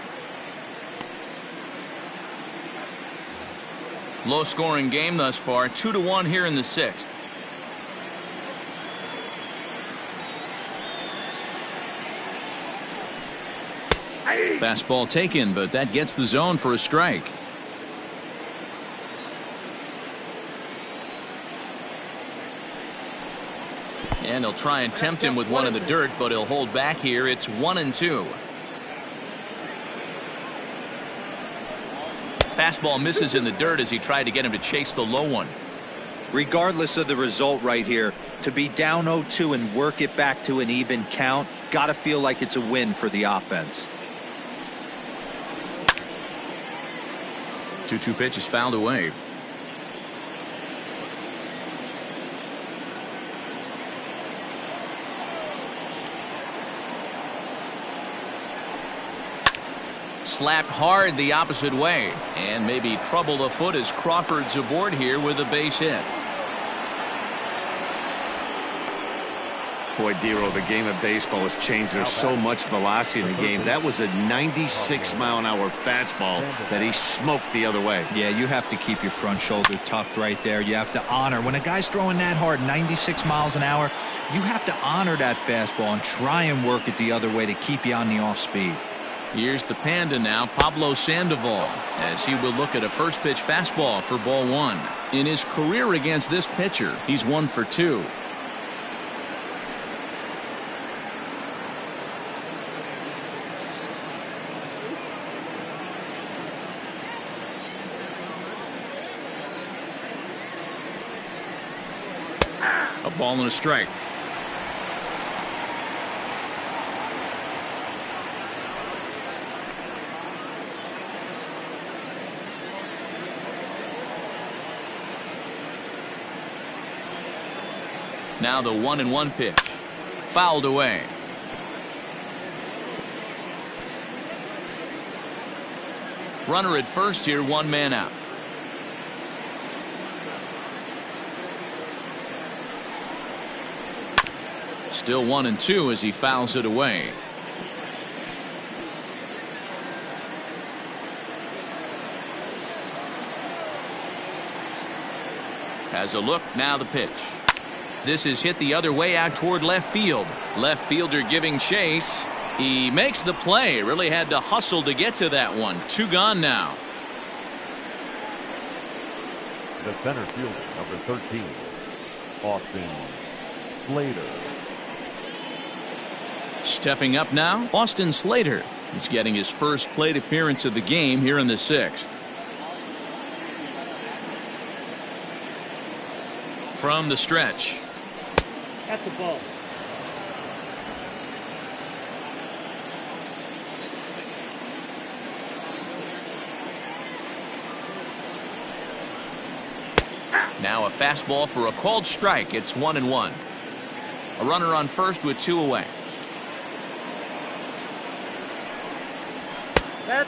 Low-scoring game thus far. 2-1 here in the 6th. Fastball taken, but that gets the zone for a strike. And he'll try and tempt him with one in the dirt, but he'll hold back here. It's 1-2. Fastball misses in the dirt as he tried to get him to chase the low one. Regardless of the result right here, to be down 0-2 and work it back to an even count, gotta feel like it's a win for the offense. 2-2 pitch is fouled away. Slapped hard the opposite way, and maybe trouble afoot as Crawford's aboard here with a base hit. Boy, Dero, the game of baseball has changed. There's so much velocity in the game. That was a 96-mile-an-hour fastball that he smoked the other way. Yeah, you have to keep your front shoulder tucked right there. You have to honor. When a guy's throwing that hard, 96 miles an hour, you have to honor that fastball and try and work it the other way to keep you on the off speed. Here's the Panda now, Pablo Sandoval, as he will look at a first pitch fastball for ball 1. In his career against this pitcher, he's 1 for 2. A ball and a strike. Now the 1-1 pitch. Fouled away. Runner at first here, 1 man out. Still 1-2 as he fouls it away. Has a look, now the pitch. This is hit the other way out toward left field. Left fielder giving chase. He makes the play. Really had to hustle to get to that one. 2 gone now. The center fielder, number 13, Austin Slater. Stepping up now, Austin Slater. He's getting his first plate appearance of the game here in the 6th. From the stretch. That's the ball. Now a fastball for a called strike. It's 1-1. A runner on first with 2 away.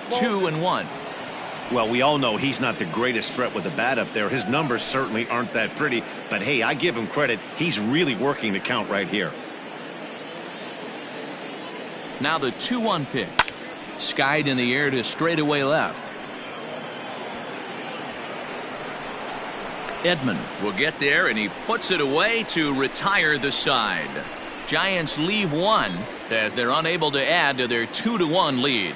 2-1. Well, we all know he's not the greatest threat with the bat up there. His numbers certainly aren't that pretty. But, hey, I give him credit. He's really working the count right here. Now the 2-1 pitch. Skied in the air to straightaway left. Edman will get there, and he puts it away to retire the side. Giants leave 1 as they're unable to add to their 2-1 lead.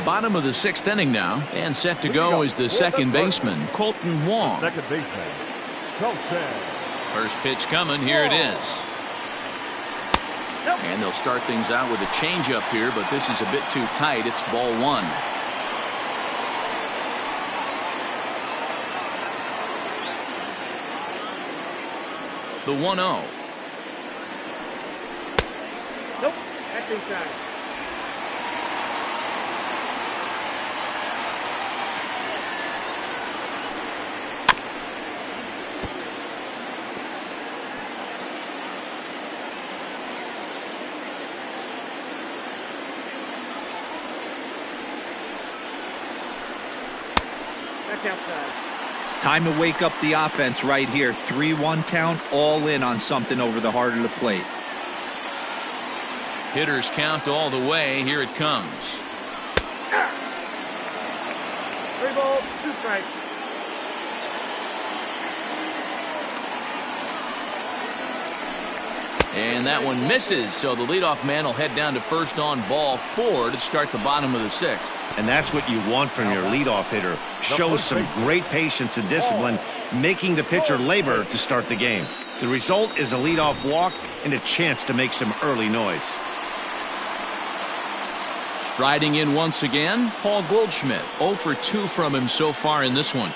Bottom of the 6th inning now, and set to go is the second baseman, Colton Wong. Second baseman, Colton. First pitch coming. Here it is. And they'll start things out with a changeup here, but this is a bit too tight. It's ball 1. The 1-0. Nope, that's inside. Outside. Time to wake up the offense right here. 3-1 count, all in on something over the heart of the plate. Hitters count all the way. Here it comes. 3 balls, 2 strikes. And that one misses, so the leadoff man will head down to first on ball 4 to start the bottom of the 6th. And that's what you want from your leadoff hitter. Shows some great patience and discipline, making the pitcher labor to start the game. The result is a leadoff walk and a chance to make some early noise. Striding in once again, Paul Goldschmidt. 0 for 2 from him so far in this one.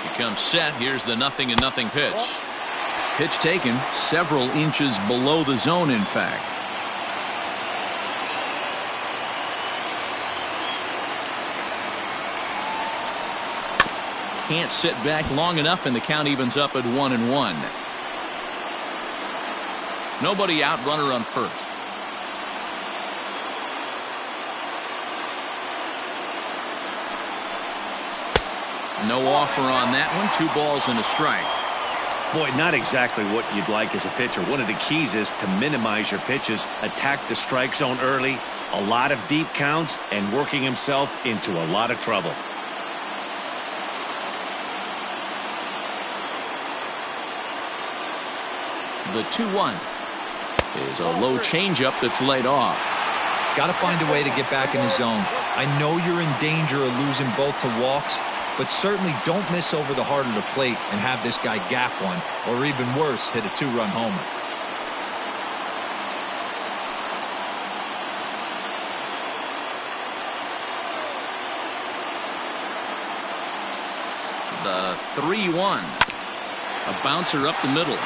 He comes set. Here's the 0-0 pitch. Pitch taken several inches below the zone, in fact. Can't sit back long enough, and the count evens up at 1-1. Nobody out, runner on first. No offer on that one. 2 balls and a strike. Boy, not exactly what you'd like as a pitcher. One of the keys is to minimize your pitches, attack the strike zone early, a lot of deep counts, and working himself into a lot of trouble. The 2-1 is a low changeup that's laid off. Got to find a way to get back in the zone. I know you're in danger of losing both to walks, but certainly don't miss over the heart of the plate and have this guy gap one, or even worse, hit a 2-run homer. The 3-1. A bouncer up the middle.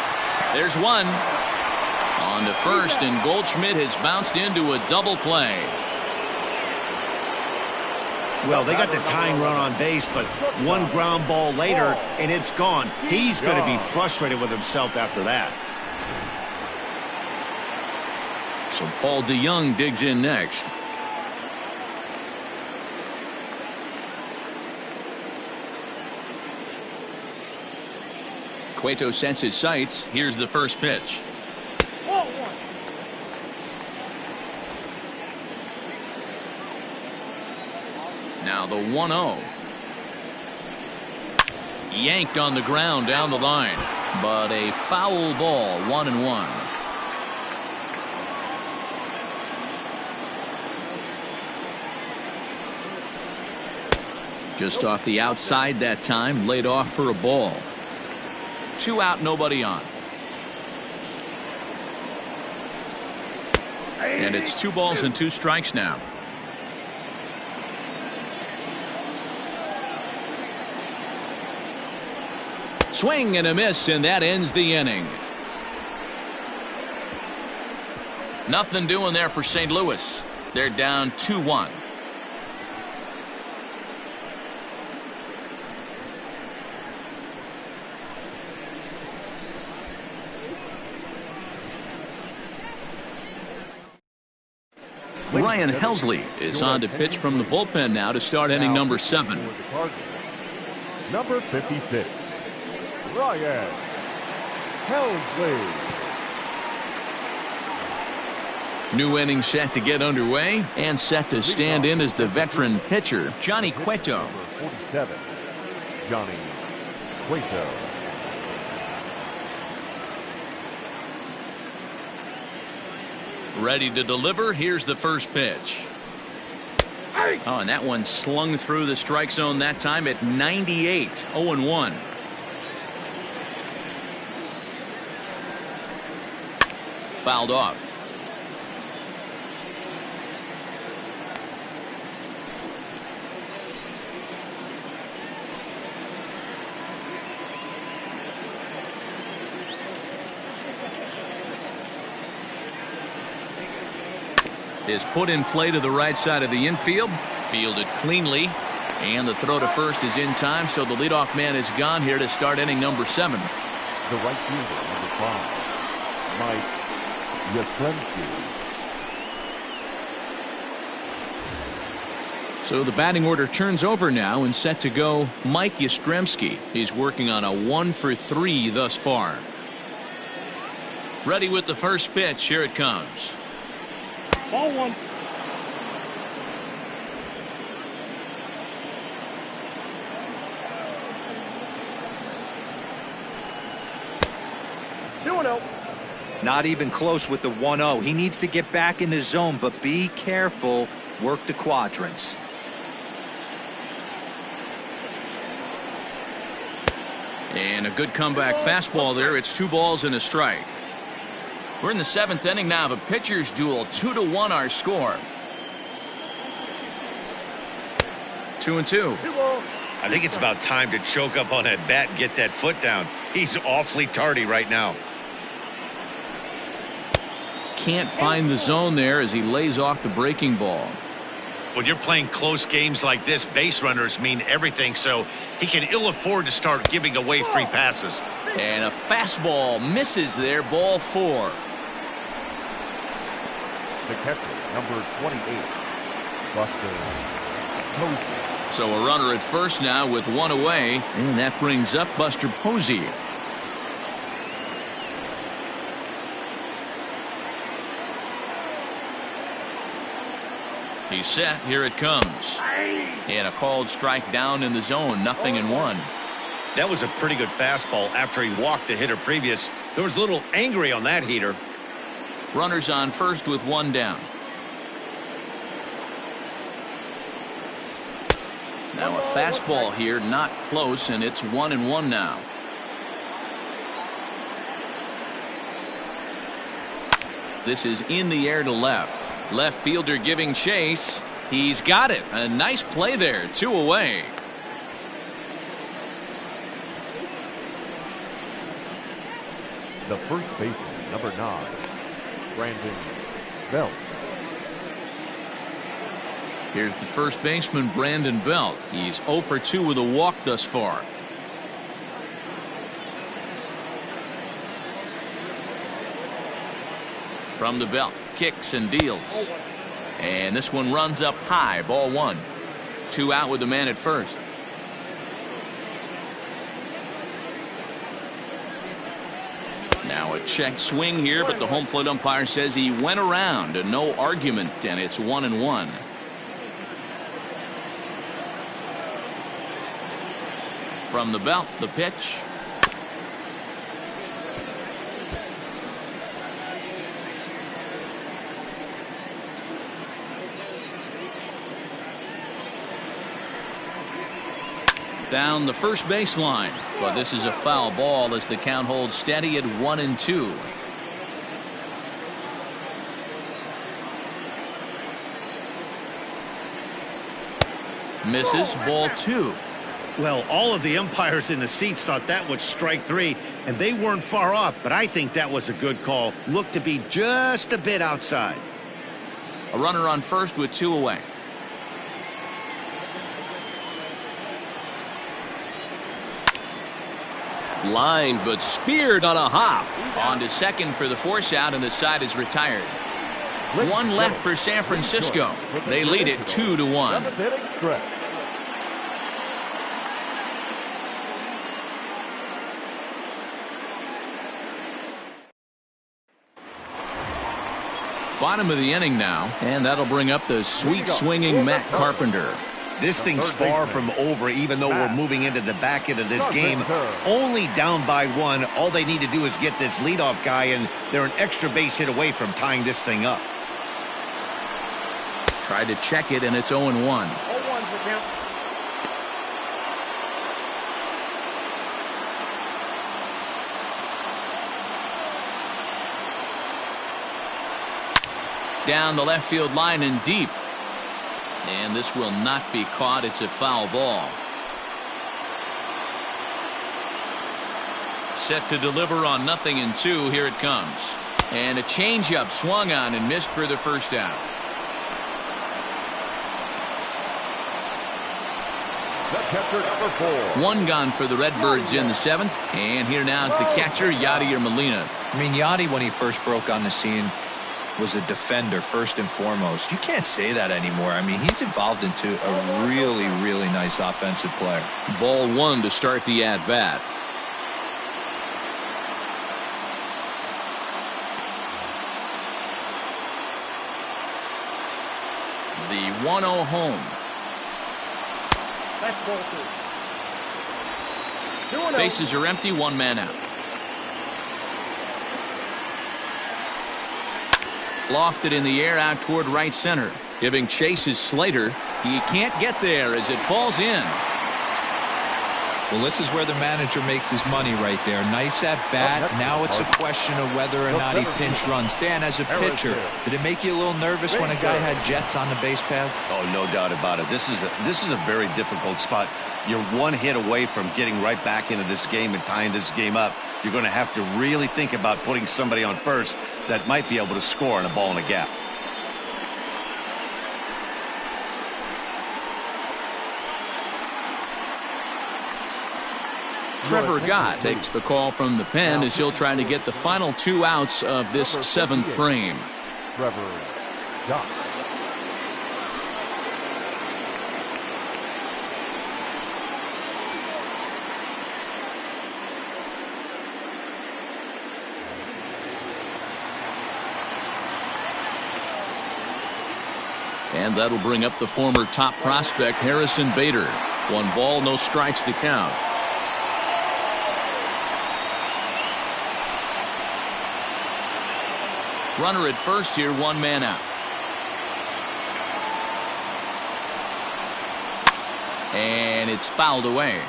There's one. On to first, and Goldschmidt has bounced into a double play. Well, they got the tying run on base, but one ground ball later, and it's gone. He's going to be frustrated with himself after that. So Paul DeYoung digs in next. Cueto sets his sights. Here's the first pitch. Now the 1-0. Yanked on the ground down the line, but a foul ball. 1-1. Just off the outside that time, laid off for a ball. 2 out, nobody on. And it's 2 balls and 2 strikes now. Swing and a miss, and that ends the inning. Nothing doing there for St. Louis. They're down 2-1. Ryan Helsley is on to pitch from the bullpen now to start inning number 7. Number 56, Ryan Helsley. New inning set to get underway and set to stand in as the veteran pitcher, Johnny Cueto. Number 47, Johnny Cueto. Ready to deliver. Here's the first pitch. Oh, and that one slung through the strike zone that time at 98. 0-1. Fouled off. Is put in play to the right side of the infield. Fielded cleanly. And the throw to first is in time, so the leadoff man is gone here to start inning number 7. The right fielder, number 5, Mike Yastrzemski. So the batting order turns over now and set to go Mike Yastrzemski. He's working on a 1-for-3 thus far. Ready with the first pitch. Here it comes. Ball 1. Not even close with the 1-0. He needs to get back in the zone, but be careful. Work the quadrants. And a good comeback fastball there. It's 2 balls and a strike. We're in the 7th inning now of a pitcher's duel. 2-1 our score. 2-2. I think it's about time to choke up on that bat and get that foot down. He's awfully tardy right now. Can't find the zone there as he lays off the breaking ball. When you're playing close games like this, base runners mean everything, so he can ill afford to start giving away free passes. And a fastball misses there. Ball 4. The catcher, number 28, Buster Posey. So a runner at first now with 1 away, and that brings up Buster Posey. He's set. Here it comes. And a called strike down in the zone. 0-1. That was a pretty good fastball after he walked the hitter previous. There was a little angry on that heater. Runners on first with 1 down. Now a fastball here, not close, and it's 1-1 now. This is in the air to left. Left fielder giving chase. He's got it. A nice play there. 2 away. The first baseman, number 9, Brandon Belt. Here's the first baseman, Brandon Belt. He's 0 for 2 with a walk thus far. From the belt, kicks and deals. And this one runs up high. Ball 1. 2 out with the man at first. Now a check swing here, but the home plate umpire says he went around and no argument, and it's 1-1. From the belt, the pitch. Down the first baseline, but this is a foul ball as the count holds steady at 1-2. Misses, ball 2. Well, all of the umpires in the seats thought that was strike 3, and they weren't far off, but I think that was a good call. Looked to be just a bit outside. A runner on first with 2 away. Line, but speared on a hop. On to second for the force out, and the side is retired. 1 left for San Francisco. They lead it 2-1. Bottom of the inning now, and that'll bring up the sweet swinging Matt Carpenter. This thing's far from over, even though we're moving into the back end of this game. Only down by 1. All they need to do is get this leadoff guy, and they're an extra base hit away from tying this thing up. Tried to check it, and it's 0-1. Down the left field line and deep. And this will not be caught. It's a foul ball. Set to deliver on 0-2. Here it comes. And a changeup swung on and missed for the first out. One gone for the Redbirds in the 7th. And here now is the catcher, Yadier Molina. I mean, Yadi, when he first broke on the scene, was a defender first and foremost. You can't say that anymore. I mean, he's evolved into a really, really nice offensive player. Ball 1 to start the at-bat. The 1-0 home. Bases are empty, 1 man out. Lofted in the air out toward right center. Giving chase is Slater. He can't get there as it falls in. Well, this is where the manager makes his money right there. Nice at bat. Now it's a question of whether or not he pinch runs. Dan, as a pitcher, did it make you a little nervous when a guy had jets on the base paths? Oh, no doubt about it. This is a very difficult spot. You're 1 hit away from getting right back into this game and tying this game up. You're going to have to really think about putting somebody on first that might be able to score on a ball in a gap. Trevor Gott takes the call from the pen as he'll try to get the final 2 outs of this 7th frame. Trevor Gott. And that'll bring up the former top prospect Harrison Bader. 1 ball, no strikes to count. Runner at first here, 1 man out. And it's fouled away.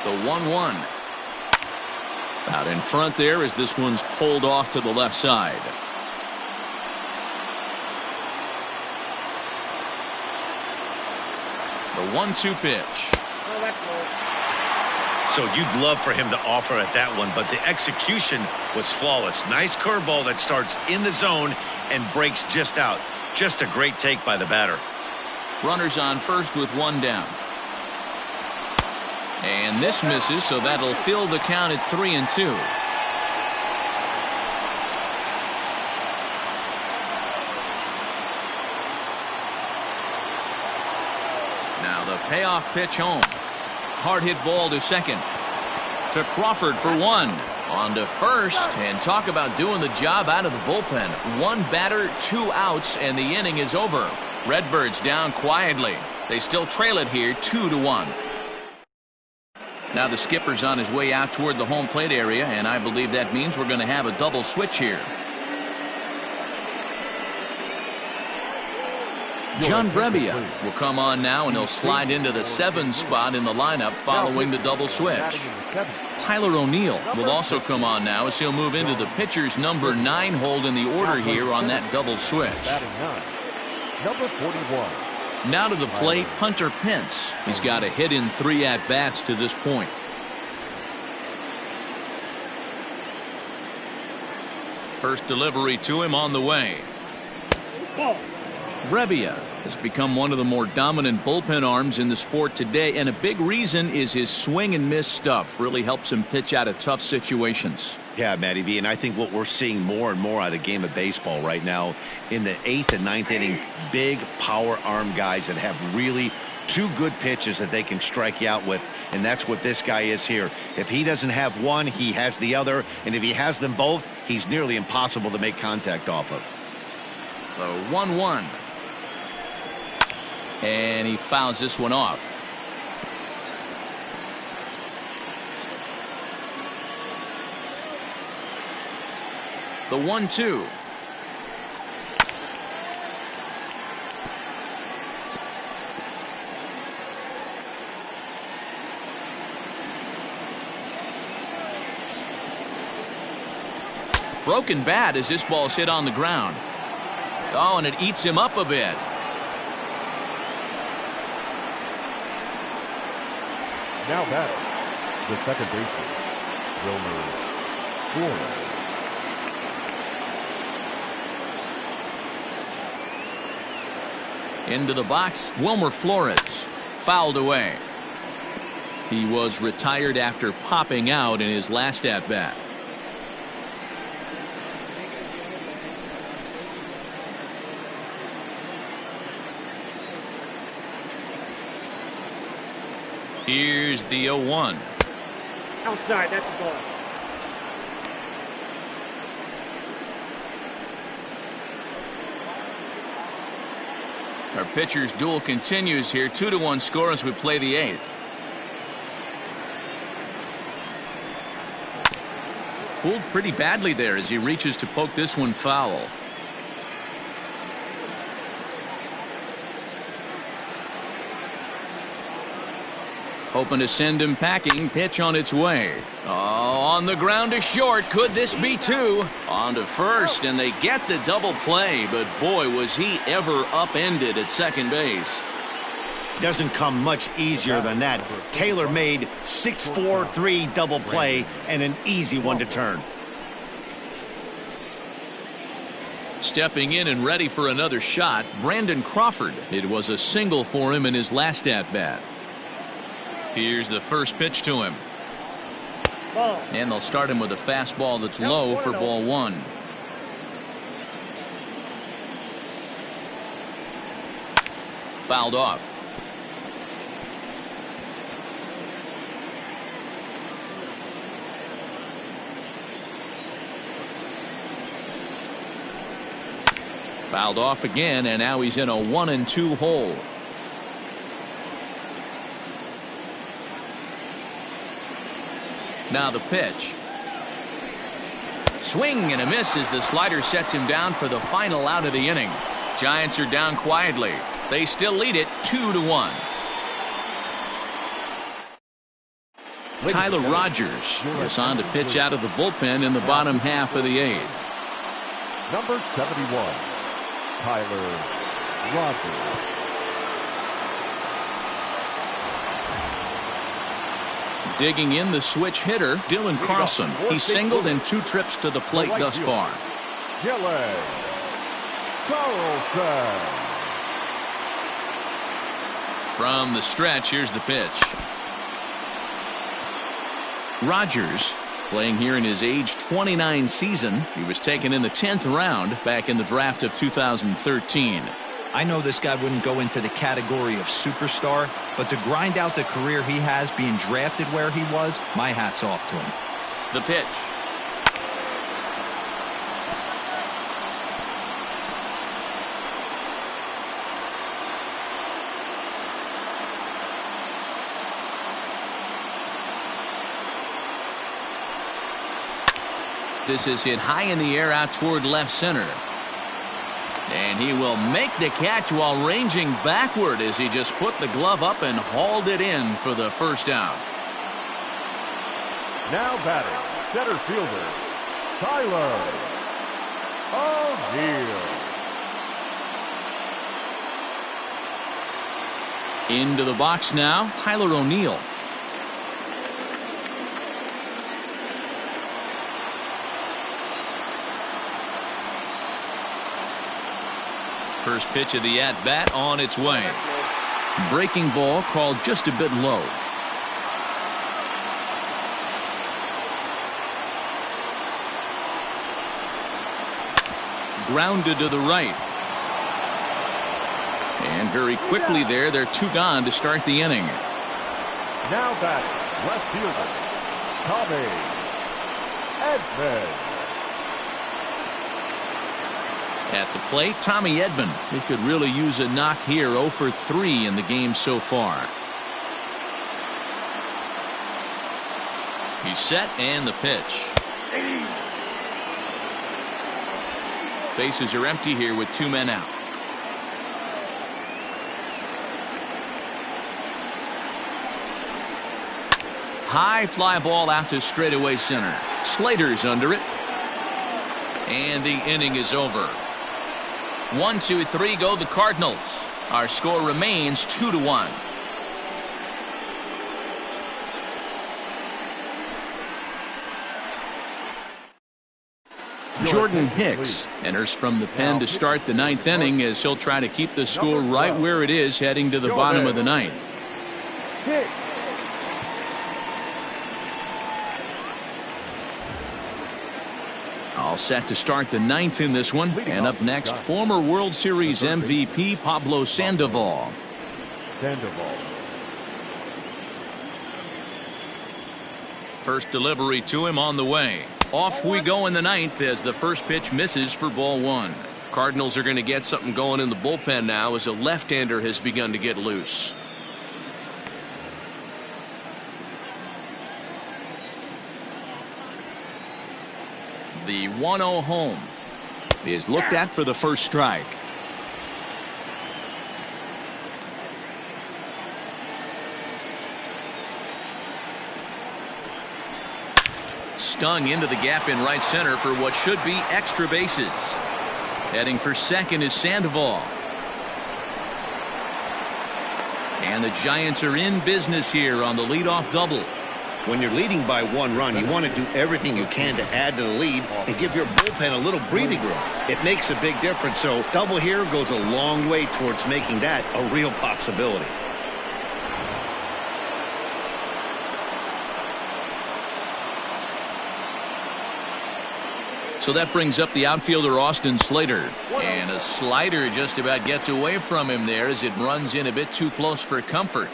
The 1-1. Out in front there as this one's pulled off to the left side. The 1-2 pitch. So you'd love for him to offer at that one, but the execution was flawless. Nice curveball that starts in the zone and breaks just out. Just a great take by the batter. Runners on first with 1 down. And this misses, so that'll fill the count at 3-2. Now the payoff pitch home. Hard hit ball to second. To Crawford for 1. On to first, and talk about doing the job out of the bullpen. 1 batter, 2 outs, and the inning is over. Redbirds down quietly. They still trail it here 2-1. Now the skipper's on his way out toward the home plate area, and I believe that means we're going to have a double switch here. John Brebbia will come on now, and he'll slide into the 7 spot in the lineup following the double switch. Tyler O'Neill will also come on now as he'll move into the pitcher's number 9 hold in the order here on that double switch. Number 41. Now to the plate, Hunter Pence. He's got a hit in 3 at-bats to this point. First delivery to him on the way. Brebbia has become one of the more dominant bullpen arms in the sport today, and a big reason is his swing and miss stuff. Really helps him pitch out of tough situations. Yeah, Matty V, and I think what we're seeing more and more out of the game of baseball right now in the 8th and 9th inning, big power arm guys that have really 2 good pitches that they can strike you out with, and that's what this guy is here. If he doesn't have one, he has the other, and if he has them both, he's nearly impossible to make contact off of. The 1-1. And he fouls this one off. The 1-2. Broken bat as this ball's hit on the ground. Oh, and it eats him up a bit. Now batter, the second baseman, Wilmer Flores. Into the box, Wilmer Flores. Fouled away. He was retired after popping out in his last at-bat. Here's the 0-1. Outside, that's the ball. Our pitcher's duel continues here. 2-1 score as we play the 8th. Fooled pretty badly there as he reaches to poke this one foul. Hoping to send him packing. Pitch on its way. Oh, on the ground to short. Could this be 2? On to first, and they get the double play. But boy, was he ever upended at second base. Doesn't come much easier than that. Taylor made 6-4-3 double play and an easy one to turn. Stepping in and ready for another shot, Brandon Crawford. It was a single for him in his last at-bat. Here's the first pitch to him. Ball. And they'll start him with a fastball that's low for ball 1. Fouled off. Fouled off again, and now he's in a 1-2 hole. Now the pitch. Swing and a miss as the slider sets him down for the final out of the inning. Giants are down quietly. They still lead it 2-1. Tyler Rogers is on to pitch out of the bullpen in the bottom half of the 8th. Number 71, Tyler Rogers. Digging in the switch hitter, Dylan Carlson. He's singled in 2 trips to the plate thus far. Dylan Carlson. From the stretch, here's the pitch. Rogers playing here in his age 29 season. He was taken in the 10th round back in the draft of 2013. I know this guy wouldn't go into the category of superstar, but to grind out the career he has being drafted where he was, my hat's off to him. The pitch. This is hit high in the air out toward left center. And he will make the catch while ranging backward as he just put the glove up and hauled it in for the first out. Now batting, center fielder, Tyler O'Neill. Into the box now, Tyler O'Neill. First pitch of the at-bat on its way. Breaking ball called just a bit low. Grounded to the right. And very quickly there, they're two gone to start the inning. Now back, left fielder, Tommy Edman. At the plate, Tommy Edman. He could really use a knock here. 0 for 3 in the game so far. He's set and the pitch. Bases are empty here with 2 men out. High fly ball out to straightaway center. Slater's under it. And the inning is over. 1, 2, 3 go the Cardinals. Our score remains 2-1. Jordan Hicks enters from the pen to start the 9th inning as he'll try to keep the score right where it is heading to the bottom of the 9th. All set to start the 9th in this one. And up next, former World Series MVP Pablo Sandoval. First delivery to him on the way. Off we go in the 9th as the first pitch misses for ball 1. Cardinals are going to get something going in the bullpen now as a left-hander has begun to get loose. The 1-0 home is looked at for the first strike. Stung into the gap in right center for what should be extra bases. Heading for second is Sandoval. And the Giants are in business here on the leadoff double. When you're leading by 1 run, you want to do everything you can to add to the lead and give your bullpen a little breathing room. It makes a big difference, so double here goes a long way towards making that a real possibility. So that brings up the outfielder Austin Slater. And a slider just about gets away from him there as it runs in a bit too close for comfort.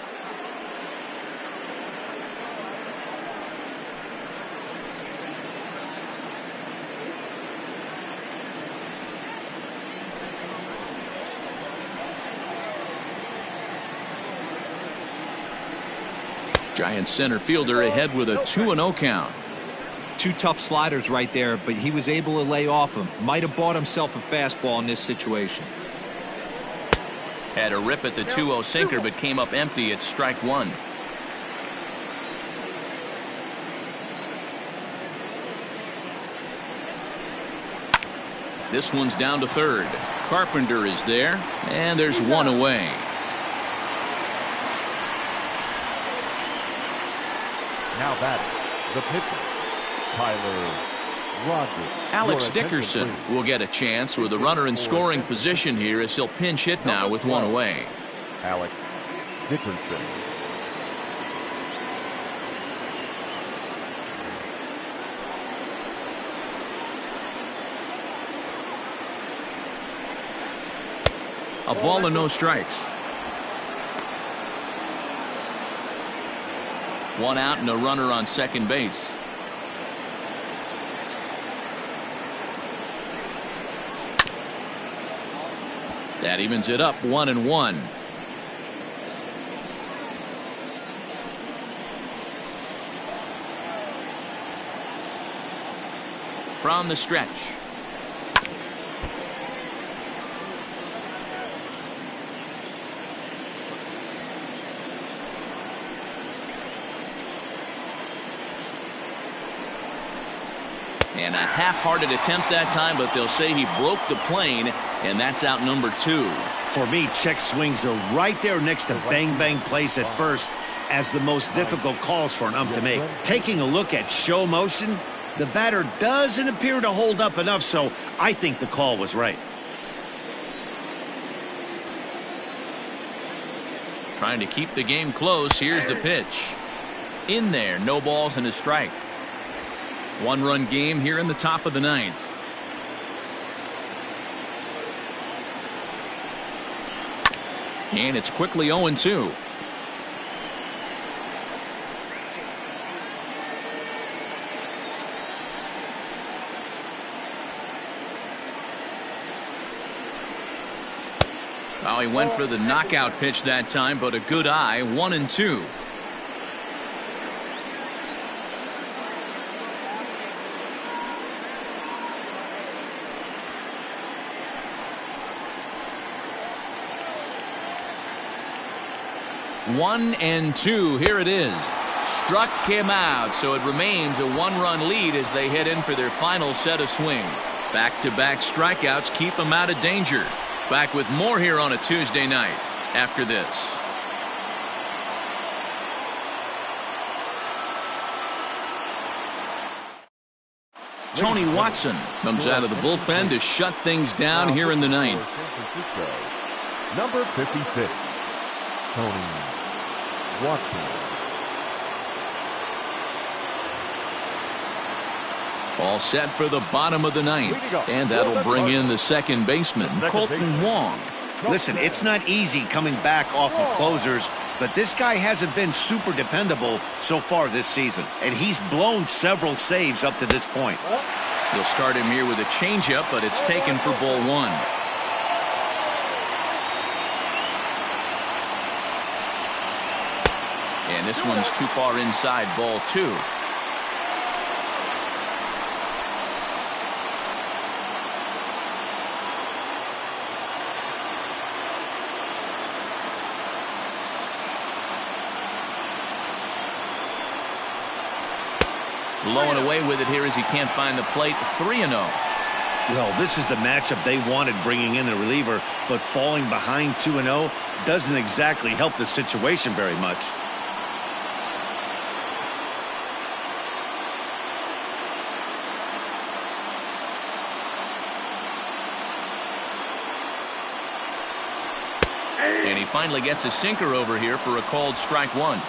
Giants center fielder ahead with a 2-0 count. 2 tough sliders right there, but he was able to lay off them. Might have bought himself a fastball in this situation. Had a rip at the 2-0 sinker but came up empty at strike 1. This one's down to third. Carpenter is there, and there's one away. Now batting, the pitcher, Tyler Rodgers. Alex Dickerson will get a chance with a runner in scoring position here as he'll pinch hit now with one away. Alex Dickerson. A ball and no strikes. 1 out and a runner on second base. That evens it up 1-1. from the stretch. And a half-hearted attempt that time, but they'll say he broke the plane, and that's out number 2. For me, check swings are right there next to bang-bang plays at first as the most difficult calls for an ump to make. Taking a look at show motion, the batter doesn't appear to hold up enough, so I think the call was right. Trying to keep the game close. Here's the pitch. In there, no balls and a strike. One-run game here in the top of the 9th. And it's quickly 0-2. Well, he went for the knockout pitch that time, but a good eye. 1-2. One and two. Here it is. Struck him out, so it remains a one-run lead as they head in for their final set of swings. Back-to-back strikeouts keep them out of danger. Back with more here on a Tuesday night after this. Tony Watson comes out of the bullpen to shut things down here in the 9th. Number 56, Tony Watson. All set for the bottom of the 9th, and that'll bring in the second baseman, Colton Wong. Listen, it's not easy coming back off of closers, but this guy hasn't been super dependable so far this season, and he's blown several saves up to this point. He'll start him here with a changeup, but it's taken for ball 1. And this one's too far inside, ball 2. Blowing away with it here as he can't find the plate. 3-0. Well, this is the matchup they wanted, bringing in the reliever, but falling behind 2-0 doesn't exactly help the situation very much. And he finally gets a sinker over here for a called strike 1.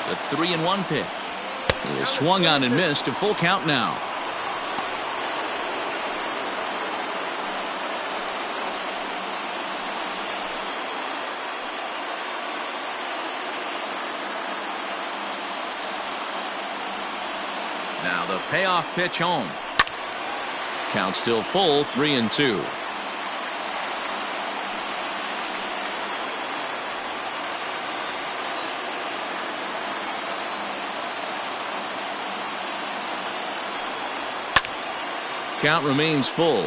The 3-1 pitch. He is swung on and missed. A full count now. Now the payoff pitch home. Count still full, 3-2. Count remains full.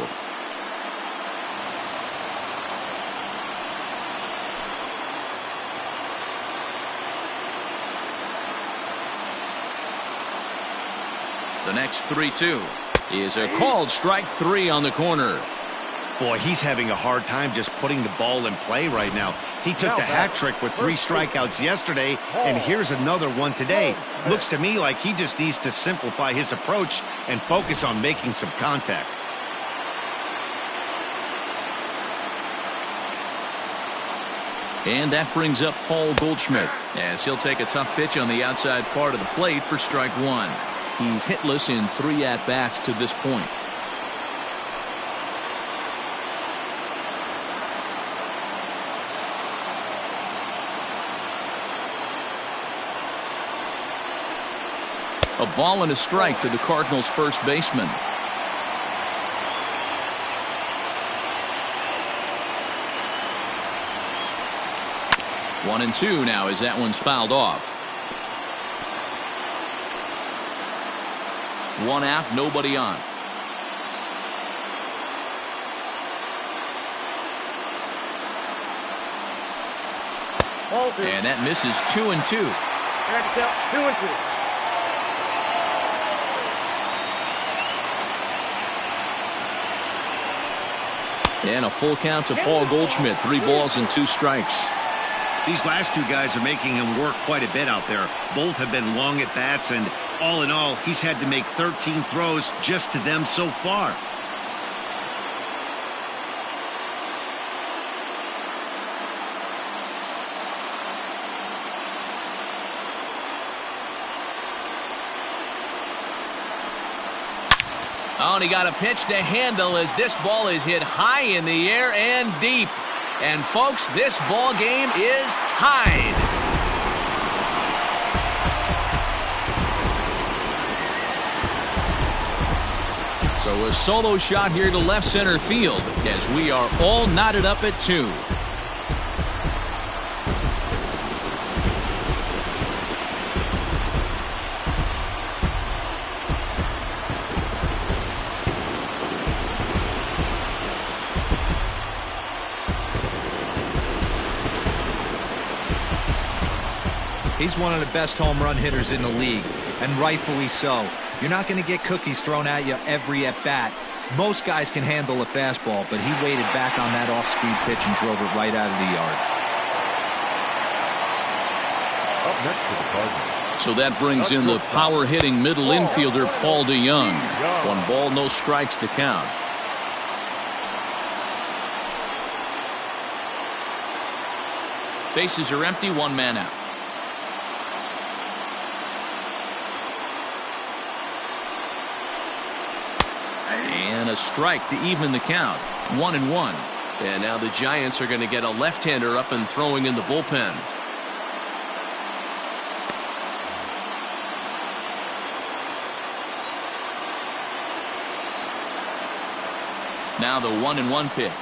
The next 3-2 is a called strike 3 on the corner. Boy, he's having a hard time just putting the ball in play right now. He took the hat trick with 3 strikeouts yesterday, and here's another one today. Looks to me like he just needs to simplify his approach and focus on making some contact. And that brings up Paul Goldschmidt as he'll take a tough pitch on the outside part of the plate for strike 1. He's hitless in 3 at-bats to this point. A ball and a strike to the Cardinals' first baseman. 1-2 now as that one's fouled off. 1 out, nobody on. And that misses 2-2. 2-2. And a full count to Paul Goldschmidt. 3 balls and 2 strikes. These last 2 guys are making him work quite a bit out there. Both have been long at bats, and all in all, he's had to make 13 throws just to them so far. Oh, and he got a pitch to handle as this ball is hit high in the air and deep. And folks, this ball game is tied. So a solo shot here to left center field as we are all knotted up at 2. He's one of the best home run hitters in the league, and rightfully so. You're not going to get cookies thrown at you every at-bat. Most guys can handle a fastball, but he waited back on that off-speed pitch and drove it right out of the yard. Up next to the Cardinals. So that brings in the power-hitting middle infielder Paul DeYoung. 1 ball, no strikes the count. Bases are empty, 1 man out. And a strike to even the count. 1-1. And now the Giants are going to get a left-hander up and throwing in the bullpen. Now the 1-1 pitch.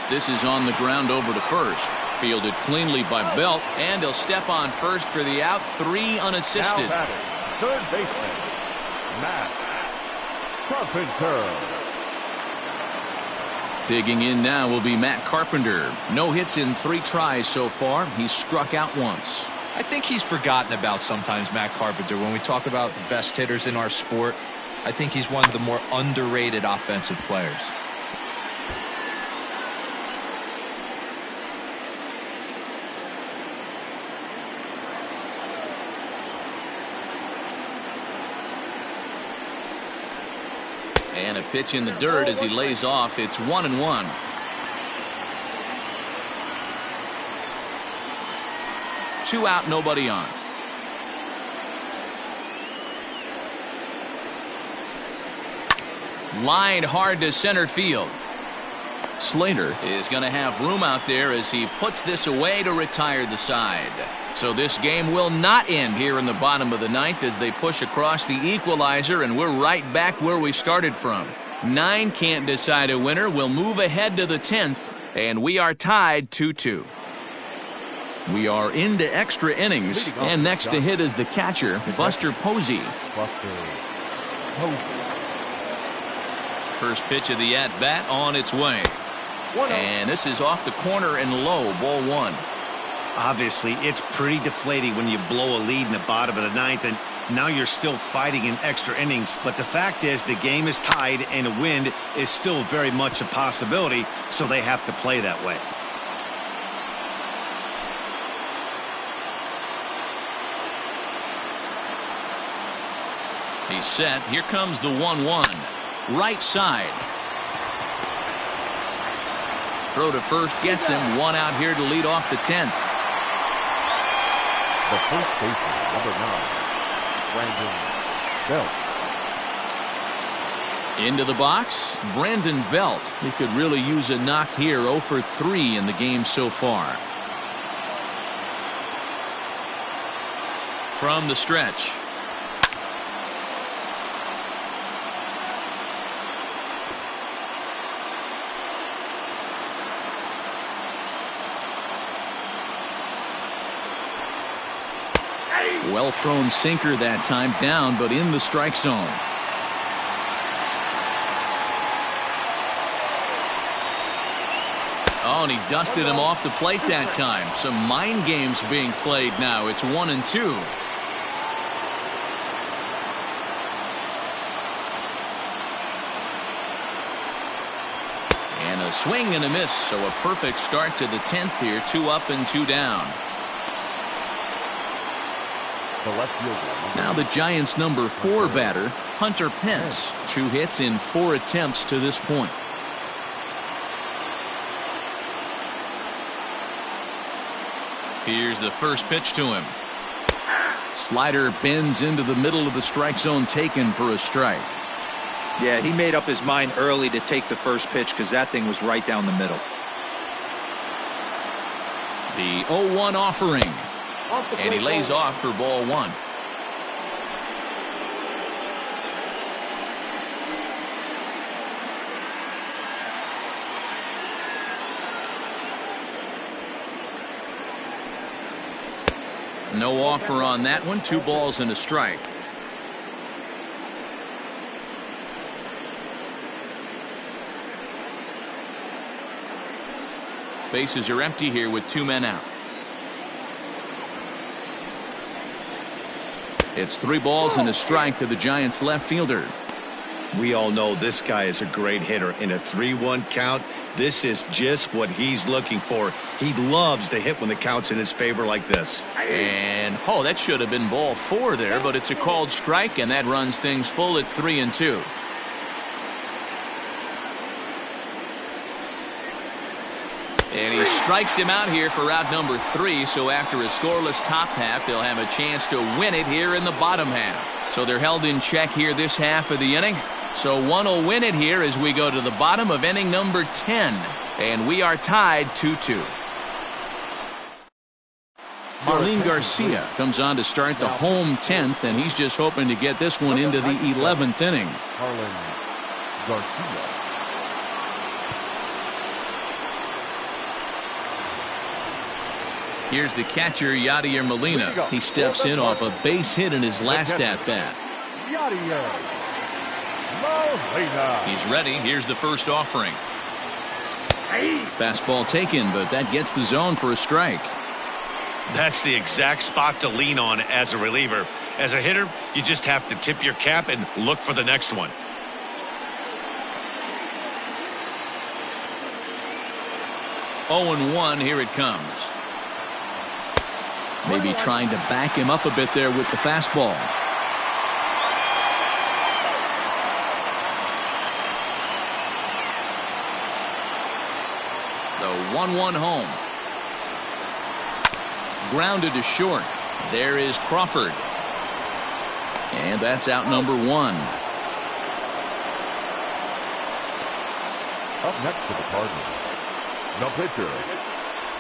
This is on the ground over to first. Fielded cleanly by Belt, and he'll step on first for the out. 3 unassisted. Now batting, third baseman, Matt Carpenter. Digging in now will be Matt Carpenter. No hits in 3 tries so far. He's struck out once. I think he's forgotten about sometimes, Matt Carpenter. When we talk about the best hitters in our sport, I think he's one of the more underrated offensive players. And a pitch in the dirt as he lays off. It's 1-1. Two out, nobody on. Lined hard to center field. Slater is going to have room out there as he puts this away to retire the side. So this game will not end here in the bottom of the 9th as they push across the equalizer, and we're right back where we started from. 9 can't decide a winner. We'll move ahead to the 10th, and we are tied 2-2. We are into extra innings, and next to hit is the catcher, Buster Posey. First pitch of the at-bat on its way. And this is off the corner and low, ball 1. Obviously, it's pretty deflating when you blow a lead in the bottom of the 9th, and now you're still fighting in extra innings. But the fact is, the game is tied, and a win is still very much a possibility, so they have to play that way. He's set. Here comes the 1-1. Right side. Throw to first gets him. 1 out here to lead off the 10th. The first baseman, number 9, Brandon Belt. Into the box, Brandon Belt. He could really use a knock here. 0 for 3 in the game so far. from the stretch. Well thrown sinker that time, down but in the strike zone. Oh, and he dusted him off the plate that time. Some mind games being played now. It's 1-2. And a swing and a miss, so a perfect start to the 10th here. 2 up and 2 down. Now the Giants' number 4 batter, Hunter Pence. 2 hits in 4 attempts to this point. Here's the first pitch to him. Slider bends into the middle of the strike zone, taken for a strike. Yeah, he made up his mind early to take the first pitch because that thing was right down the middle. The 0-1 offering. And he lays off for ball 1. No offer on that one. 2 balls and a strike. Bases are empty here with 2 men out. It's 3 balls and a strike to the Giants left fielder. We all know this guy is a great hitter. In a 3-1 count, this is just what he's looking for. He loves to hit when the count's in his favor like this. And, oh, that should have been ball 4 there, but it's a called strike, and that runs things full at 3-2. And he strikes him out here for out number 3, so after a scoreless top half, they'll have a chance to win it here in the bottom half. So they're held in check here this half of the inning. So one will win it here as we go to the bottom of inning number 10. And we are tied 2-2. Marlene Garcia comes on to start the home 10th, and he's just hoping to get this one into the 11th inning. Marlene Garcia. Here's the catcher, Yadier Molina. He steps in off a base hit in his last at-bat. He's ready. Here's the first offering. Fastball taken, but that gets the zone for a strike. That's the exact spot to lean on as a reliever. As a hitter, you just have to tip your cap and look for the next one. Oh, 0-1, here it comes. Maybe trying to back him up a bit there with the fastball. The 1-1 home. Grounded to short. There is Crawford. And that's out number 1. Up next to the Cardinals, the pitcher,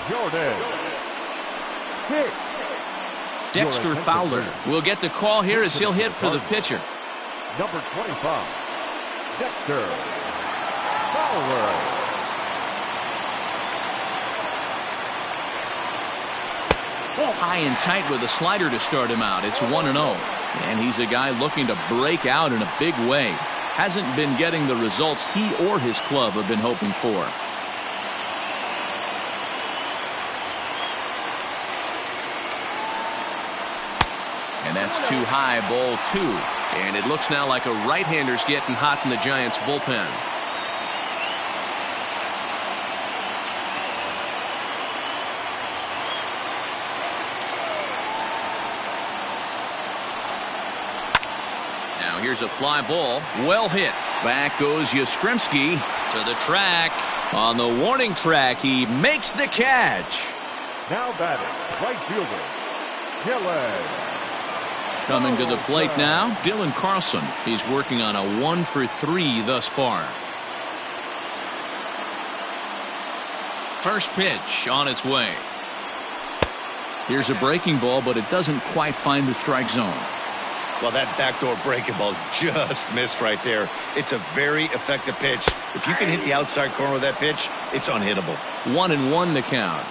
Jordan Hicks. Dexter Fowler will get the call here as he'll hit for the pitcher. Number 25, Dexter Fowler. High and tight with a slider to start him out. It's 1-0. And he's a guy looking to break out in a big way. Hasn't been getting the results he or his club have been hoping for. And that's too high, ball 2. And it looks now like a right-hander's getting hot in the Giants bullpen. Now here's a fly ball. Well hit. Back goes Yastrzemski to the track. On the warning track, he makes the catch. Now batting, right fielder, Gillen. Coming to the plate now, Dylan Carlson. He's working on a 1-for-3 thus far. First pitch on its way. Here's a breaking ball, but it doesn't quite find the strike zone. Well, that backdoor breaking ball just missed right there. It's a very effective pitch. If you can hit the outside corner of that pitch, it's unhittable. 1-1 the count.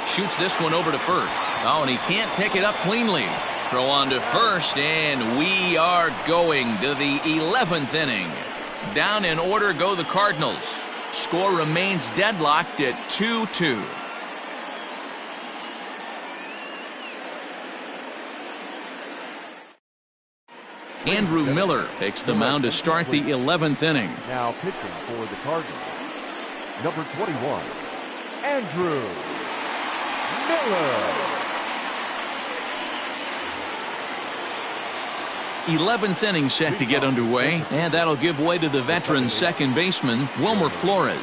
Shoots this one over to first. Oh, and he can't pick it up cleanly. Throw on to first, and we are going to the 11th inning. Down in order go the Cardinals. Score remains deadlocked at 2-2. Andrew Miller takes the mound to start the 11th inning. Now pitching for the Cardinals, number 21, Andrew Miller. 11th inning set to get underway, and that'll give way to the veteran second baseman, Wilmer Flores.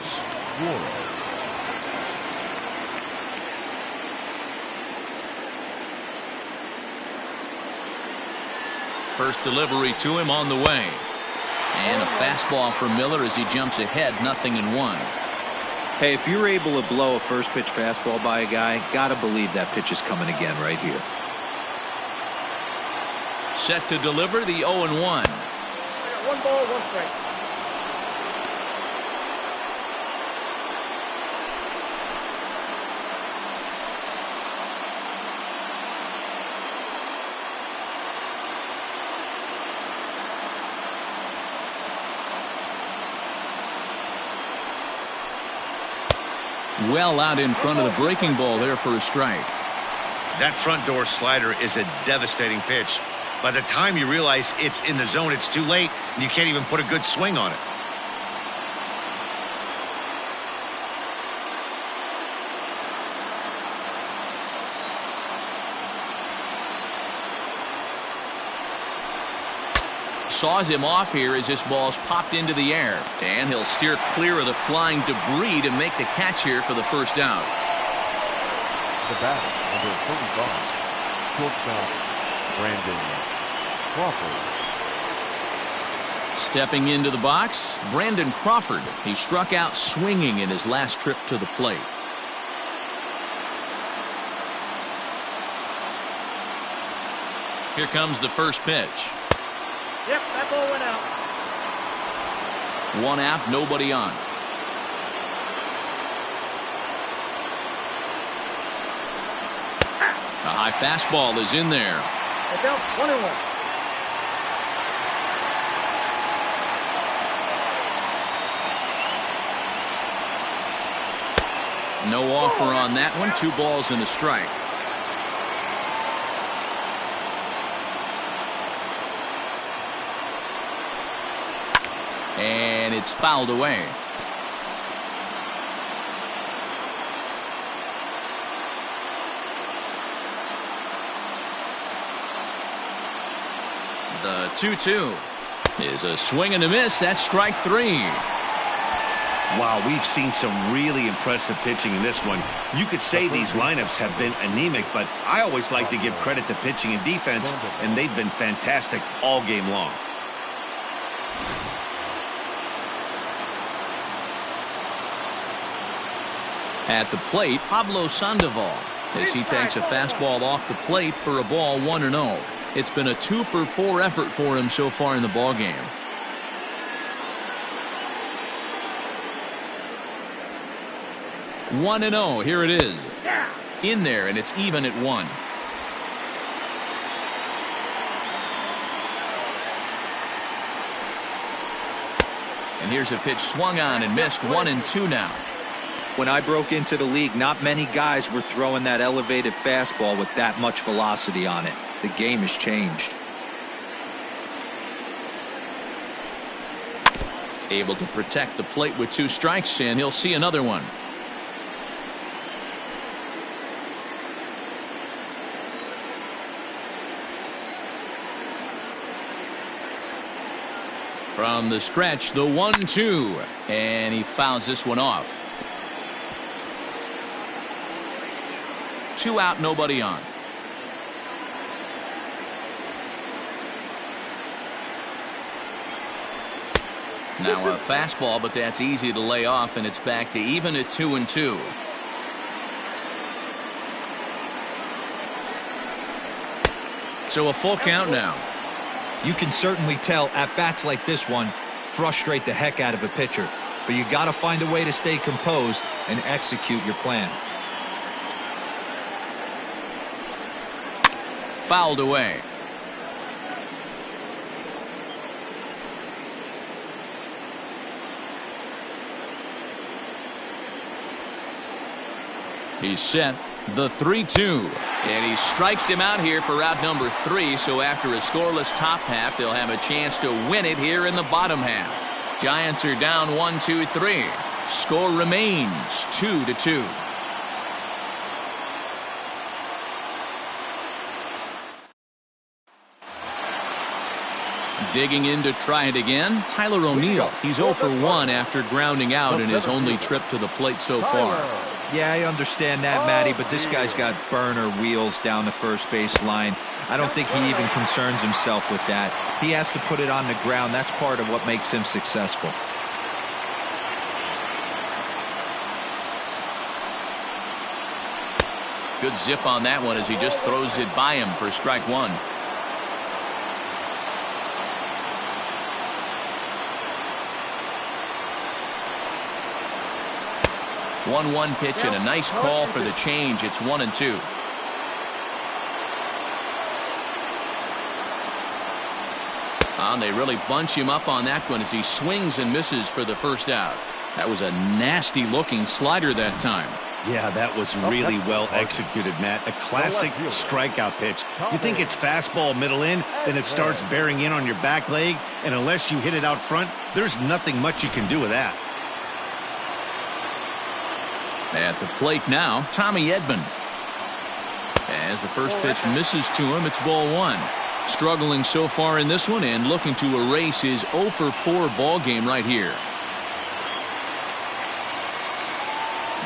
First delivery to him on the way. And a fastball for Miller as he jumps ahead, 0-1. Hey, if you're able to blow a first pitch fastball by a guy, gotta believe that pitch is coming again right here. Set to deliver the 0-1. One ball, one strike. Well out in front of the breaking ball there for a strike. That front door slider is a devastating pitch. By the time you realize it's in the zone, it's too late, and you can't even put a good swing on it. Saws him off here as this ball's popped into the air. And he'll steer clear of the flying debris to make the catch here for the first out. The batter, number 35, shortstop, Brandon Crawford. Stepping into the box, Brandon Crawford. He struck out swinging in his last trip to the plate. Here comes the first pitch. Yep, that ball went out. 1 out, nobody on. A high fastball is in there. It's out, 1-1. No offer on that one. 2 balls and a strike. And it's fouled away. The 2-2 is a swing and a miss. That's strike 3. Wow, we've seen some really impressive pitching in this one. You could say these lineups have been anemic, but I always like to give credit to pitching and defense, and they've been fantastic all game long. At the plate, Pablo Sandoval, as he takes a fastball off the plate for a ball, 1-0. It's been a 2-for-4 effort for him so far in the ballgame. One and 0. Here it is. In there, and it's even at 1. And here's a pitch swung on and missed. 1-2 now. When I broke into the league, not many guys were throwing that elevated fastball with that much velocity on it. The game has changed. Able to protect the plate with 2 strikes, and he'll see another one. From the stretch, the 1-2, and he fouls this one off. 2 out, nobody on. Now a fastball, but that's easy to lay off, and it's back to even at 2-2. So a full count now. You can certainly tell at bats like this one frustrate the heck out of a pitcher, but you got to find a way to stay composed and execute your plan. Fouled away. He's set. The 3-2. And he strikes him out here for out number 3. So after a scoreless top half, they'll have a chance to win it here in the bottom half. Giants are down 1-2-3. Score remains 2-2. Digging in to try it again, Tyler O'Neill. He's 0 for 1 after grounding out in his only trip to the plate so far. Yeah, I understand that, Matty, but this guy's got burner wheels down the first base line. I don't think he even concerns himself with that. He has to put it on the ground. That's part of what makes him successful. Good zip on that one as he just throws it by him for strike 1. One pitch and a nice call for the change. It's 1-2. And they really bunch him up on that one as he swings and misses for the first out. That was a nasty looking slider that time. Yeah, that was really well executed, Matt. A classic strikeout pitch. You think it's fastball middle in, then it starts bearing in on your back leg, and unless you hit it out front, there's nothing much you can do with that. At the plate now, Tommy Edman. As the first pitch misses to him, it's ball 1. Struggling so far in this one and looking to erase his 0 for 4 ball game right here.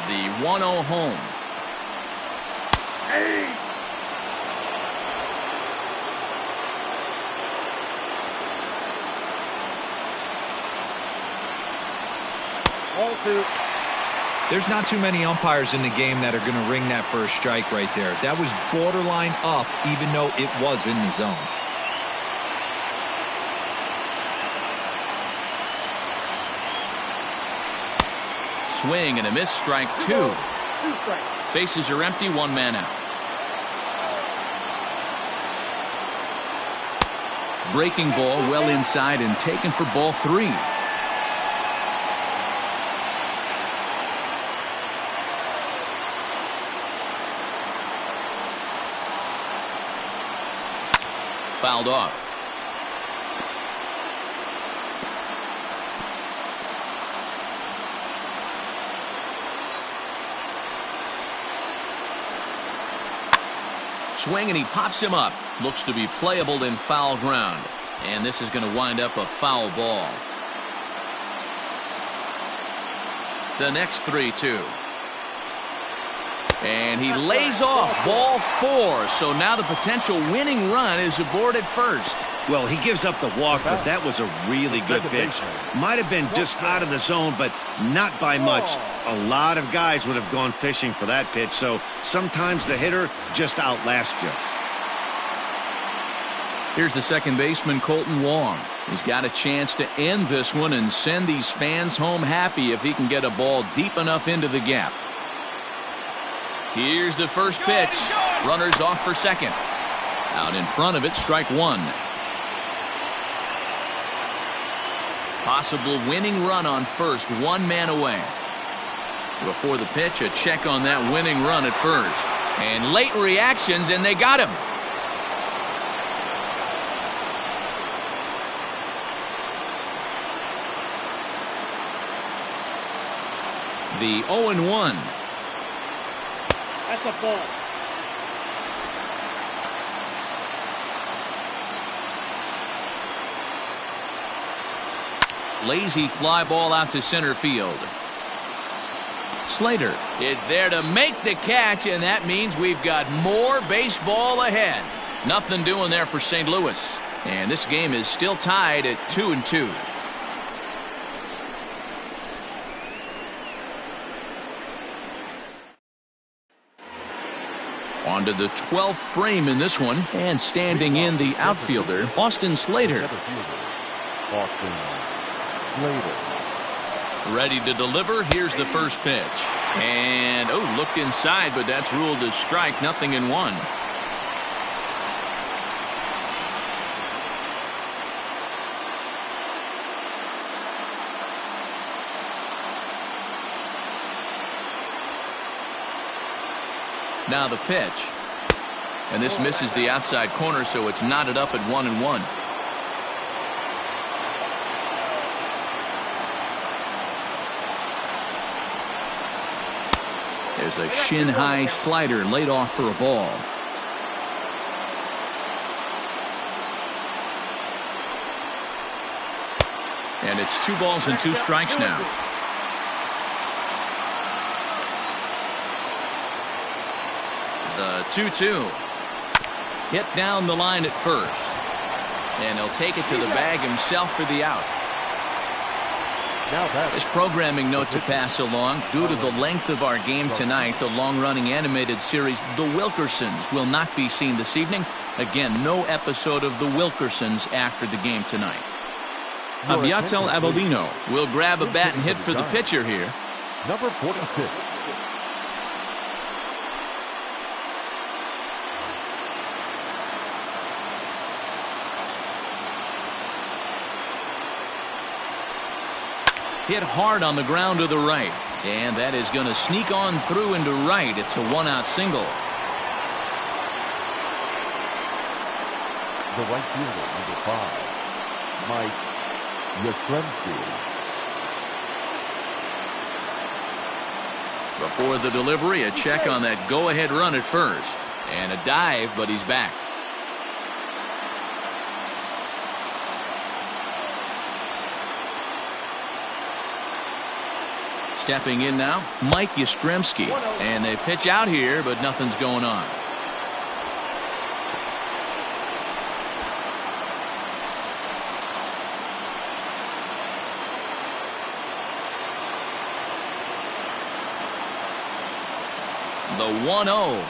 The 1-0 home. Ball 2. There's not too many umpires in the game that are going to ring that first strike right there. That was borderline up, even though it was in the zone. Swing and a miss, strike 2. Bases are empty, 1 man out. Breaking ball well inside and taken for ball 3. Fouled off. Swing and he pops him up. Looks to be playable in foul ground. And this is going to wind up a foul ball. The next 3-2. And he lays off ball 4. So now the potential winning run is aboard at first. Well, he gives up the walk, but that was a really good pitch. Might have been just out of the zone, but not by much. A lot of guys would have gone fishing for that pitch, so sometimes the hitter just outlasts you. Here's the second baseman, Colton Wong. He's got a chance to end this one and send these fans home happy if he can get a ball deep enough into the gap. Here's the first pitch. Runners off for second. Out in front of it, strike 1. Possible winning run on first, 1 man away. Before the pitch, a check on that winning run at first. And late reactions, and they got him. The 0-1. That's a ball. Lazy fly ball out to center field. Slater is there to make the catch, and that means we've got more baseball ahead. Nothing doing there for St. Louis. And this game is still tied at 2-2. On to the 12th frame in this one, and standing in the outfielder, Austin Slater. Austin Slater. Ready to deliver. Here's the first pitch. And, looked inside, but that's ruled as strike. 0-1. Now the pitch. And this misses the outside corner, so it's knotted up at 1-1. There's a shin-high slider laid off for a ball. And it's 2 balls and 2 strikes now. The 2-2. Hit down the line at first. And he'll take it to the bag himself for the out. This programming note to pass along. Due to the length of our game tonight, the long-running animated series The Wilkersons will not be seen this evening. Again, no episode of The Wilkersons after the game tonight. Abiatel Avelino will grab a bat and hit for the pitcher here. Number 46. Hit hard on the ground to the right. And that is going to sneak on through into right. It's a 1-out single. The right fielder, number 5, Mike Yastrzemski. Before the delivery, a check on that go-ahead run at first. And a dive, but he's back. Stepping in now, Mike Yastrzemski. And they pitch out here, but nothing's going on. The 1-0.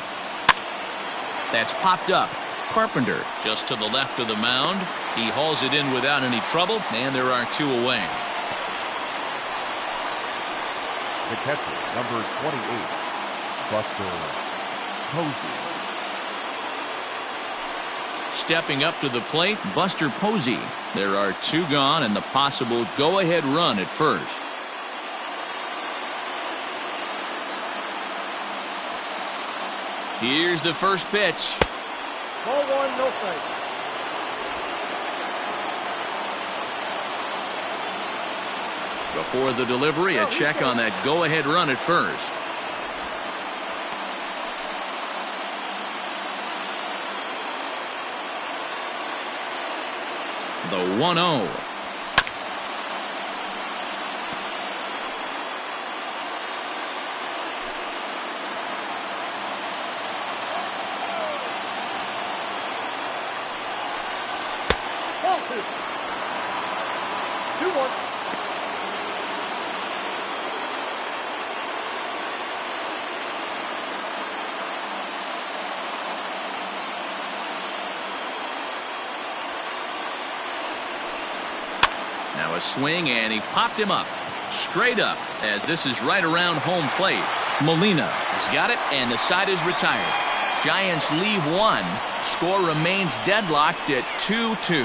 That's popped up. Carpenter just to the left of the mound. He hauls it in without any trouble, and there are 2 away. The catcher, number 28, Buster Posey. Stepping up to the plate, Buster Posey. There are 2 gone and the possible go-ahead run at first. Here's the first pitch. Ball 1, no strike. Before the delivery, a check on that go-ahead run at first. The 1-0. Ball 2. 2-1. Now a swing, and he popped him up. Straight up, as this is right around home plate. Molina has got it, and the side is retired. Giants leave 1. Score remains deadlocked at 2-2.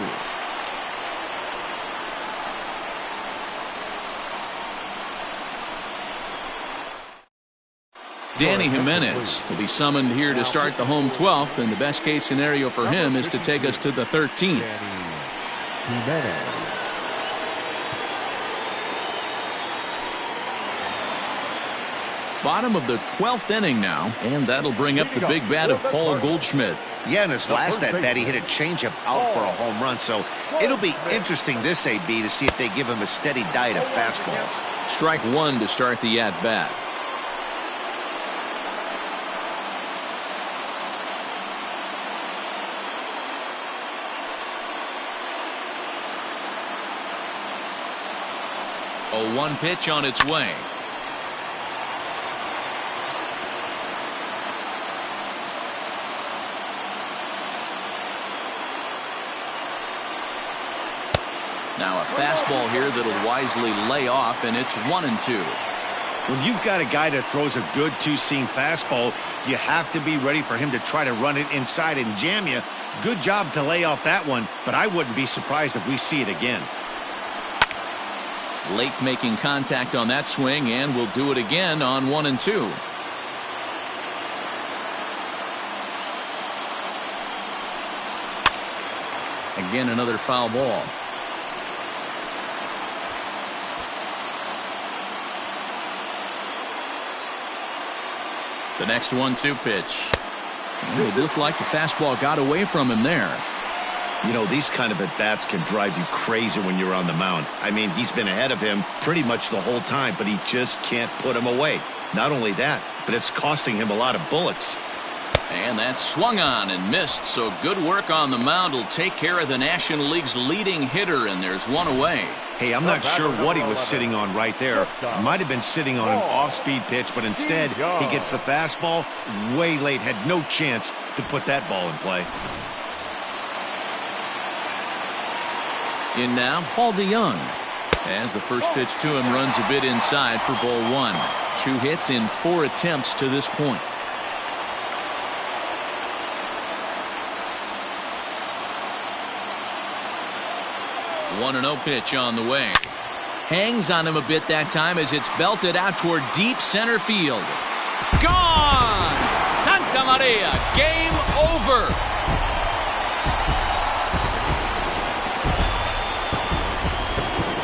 Danny Jimenez will be summoned here to start the home 12th, and the best case scenario for him is to take us to the 13th. Jimenez. Bottom of the 12th inning now, and that'll bring up the big bat of Paul Goldschmidt. Yeah, in his last at-bat, he hit a changeup out for a home run, so it'll be interesting this AB to see if they give him a steady diet of fastballs. Strike 1 to start the at-bat. A 1 pitch on its way. Now a fastball here that'll wisely lay off, and it's 1-2. When you've got a guy that throws a good two-seam fastball, you have to be ready for him to try to run it inside and jam you. Good job to lay off that one, but I wouldn't be surprised if we see it again. Late making contact on that swing, and we'll do it again on 1-2. Again, another foul ball. The next 1-2 pitch. And it looked like the fastball got away from him there. You know, these kind of at-bats can drive you crazy when you're on the mound. I mean, he's been ahead of him pretty much the whole time, but he just can't put him away. Not only that, but it's costing him a lot of bullets. And that swung on and missed, so good work on the mound will take care of the National League's leading hitter, and there's one away. Hey, I'm not sure what he was sitting on right there. He might have been sitting on an off-speed pitch, but instead he gets the fastball way late. Had no chance to put that ball in play. In now, Paul DeYoung. As the first pitch to him runs a bit inside for ball one. 2 hits in 4 attempts to this point. 1-0 pitch on the way. Hangs on him a bit that time as it's belted out toward deep center field. Gone! Santa Maria, game over.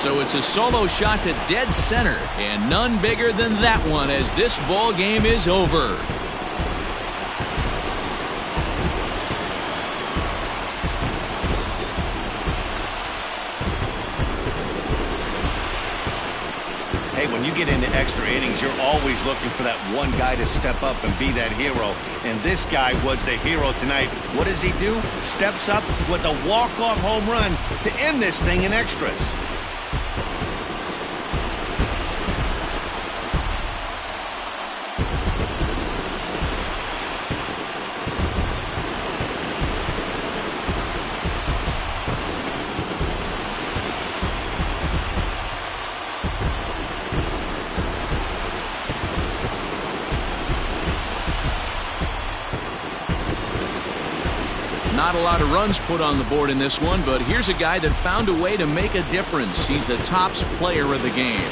So it's a solo shot to dead center, and none bigger than that one as this ball game is over. When you get into extra innings, you're always looking for that one guy to step up and be that hero. And this guy was the hero tonight. What does he do? Steps up with a walk-off home run to end this thing in extras. Not a lot of runs put on the board in this one, but here's a guy that found a way to make a difference. He's the tops player of the game.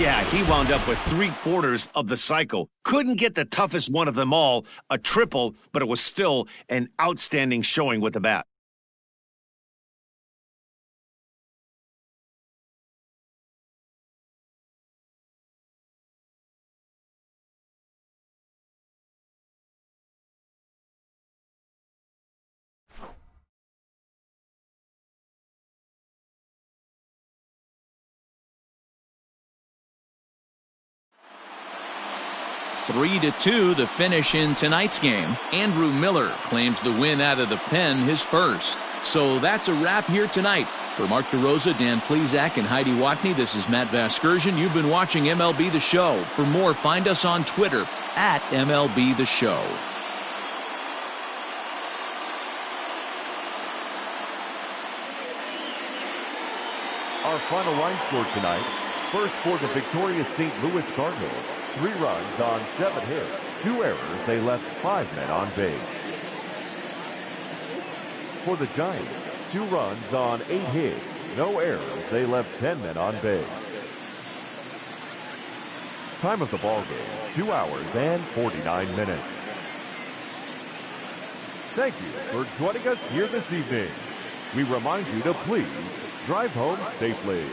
Yeah, he wound up with 3/4 of the cycle. Couldn't get the toughest one of them all, a triple, but it was still an outstanding showing with the bat. Three to 2, the finish in tonight's game. Andrew Miller claims the win out of the pen, his first. So that's a wrap here tonight. For Mark DeRosa, Dan Plezak, and Heidi Watney, this is Matt Vasgersian. You've been watching MLB The Show. For more, find us on Twitter at MLB The Show. Our final line score tonight. First for the victorious St. Louis Cardinals. 3 runs on 7 hits. 2 errors. They left 5 men on base. For the Giants, 2 runs on 8 hits. No errors. They left 10 men on base. Time of the ball game, 2 hours and 49 minutes. Thank you for joining us here this evening. We remind you to please drive home safely.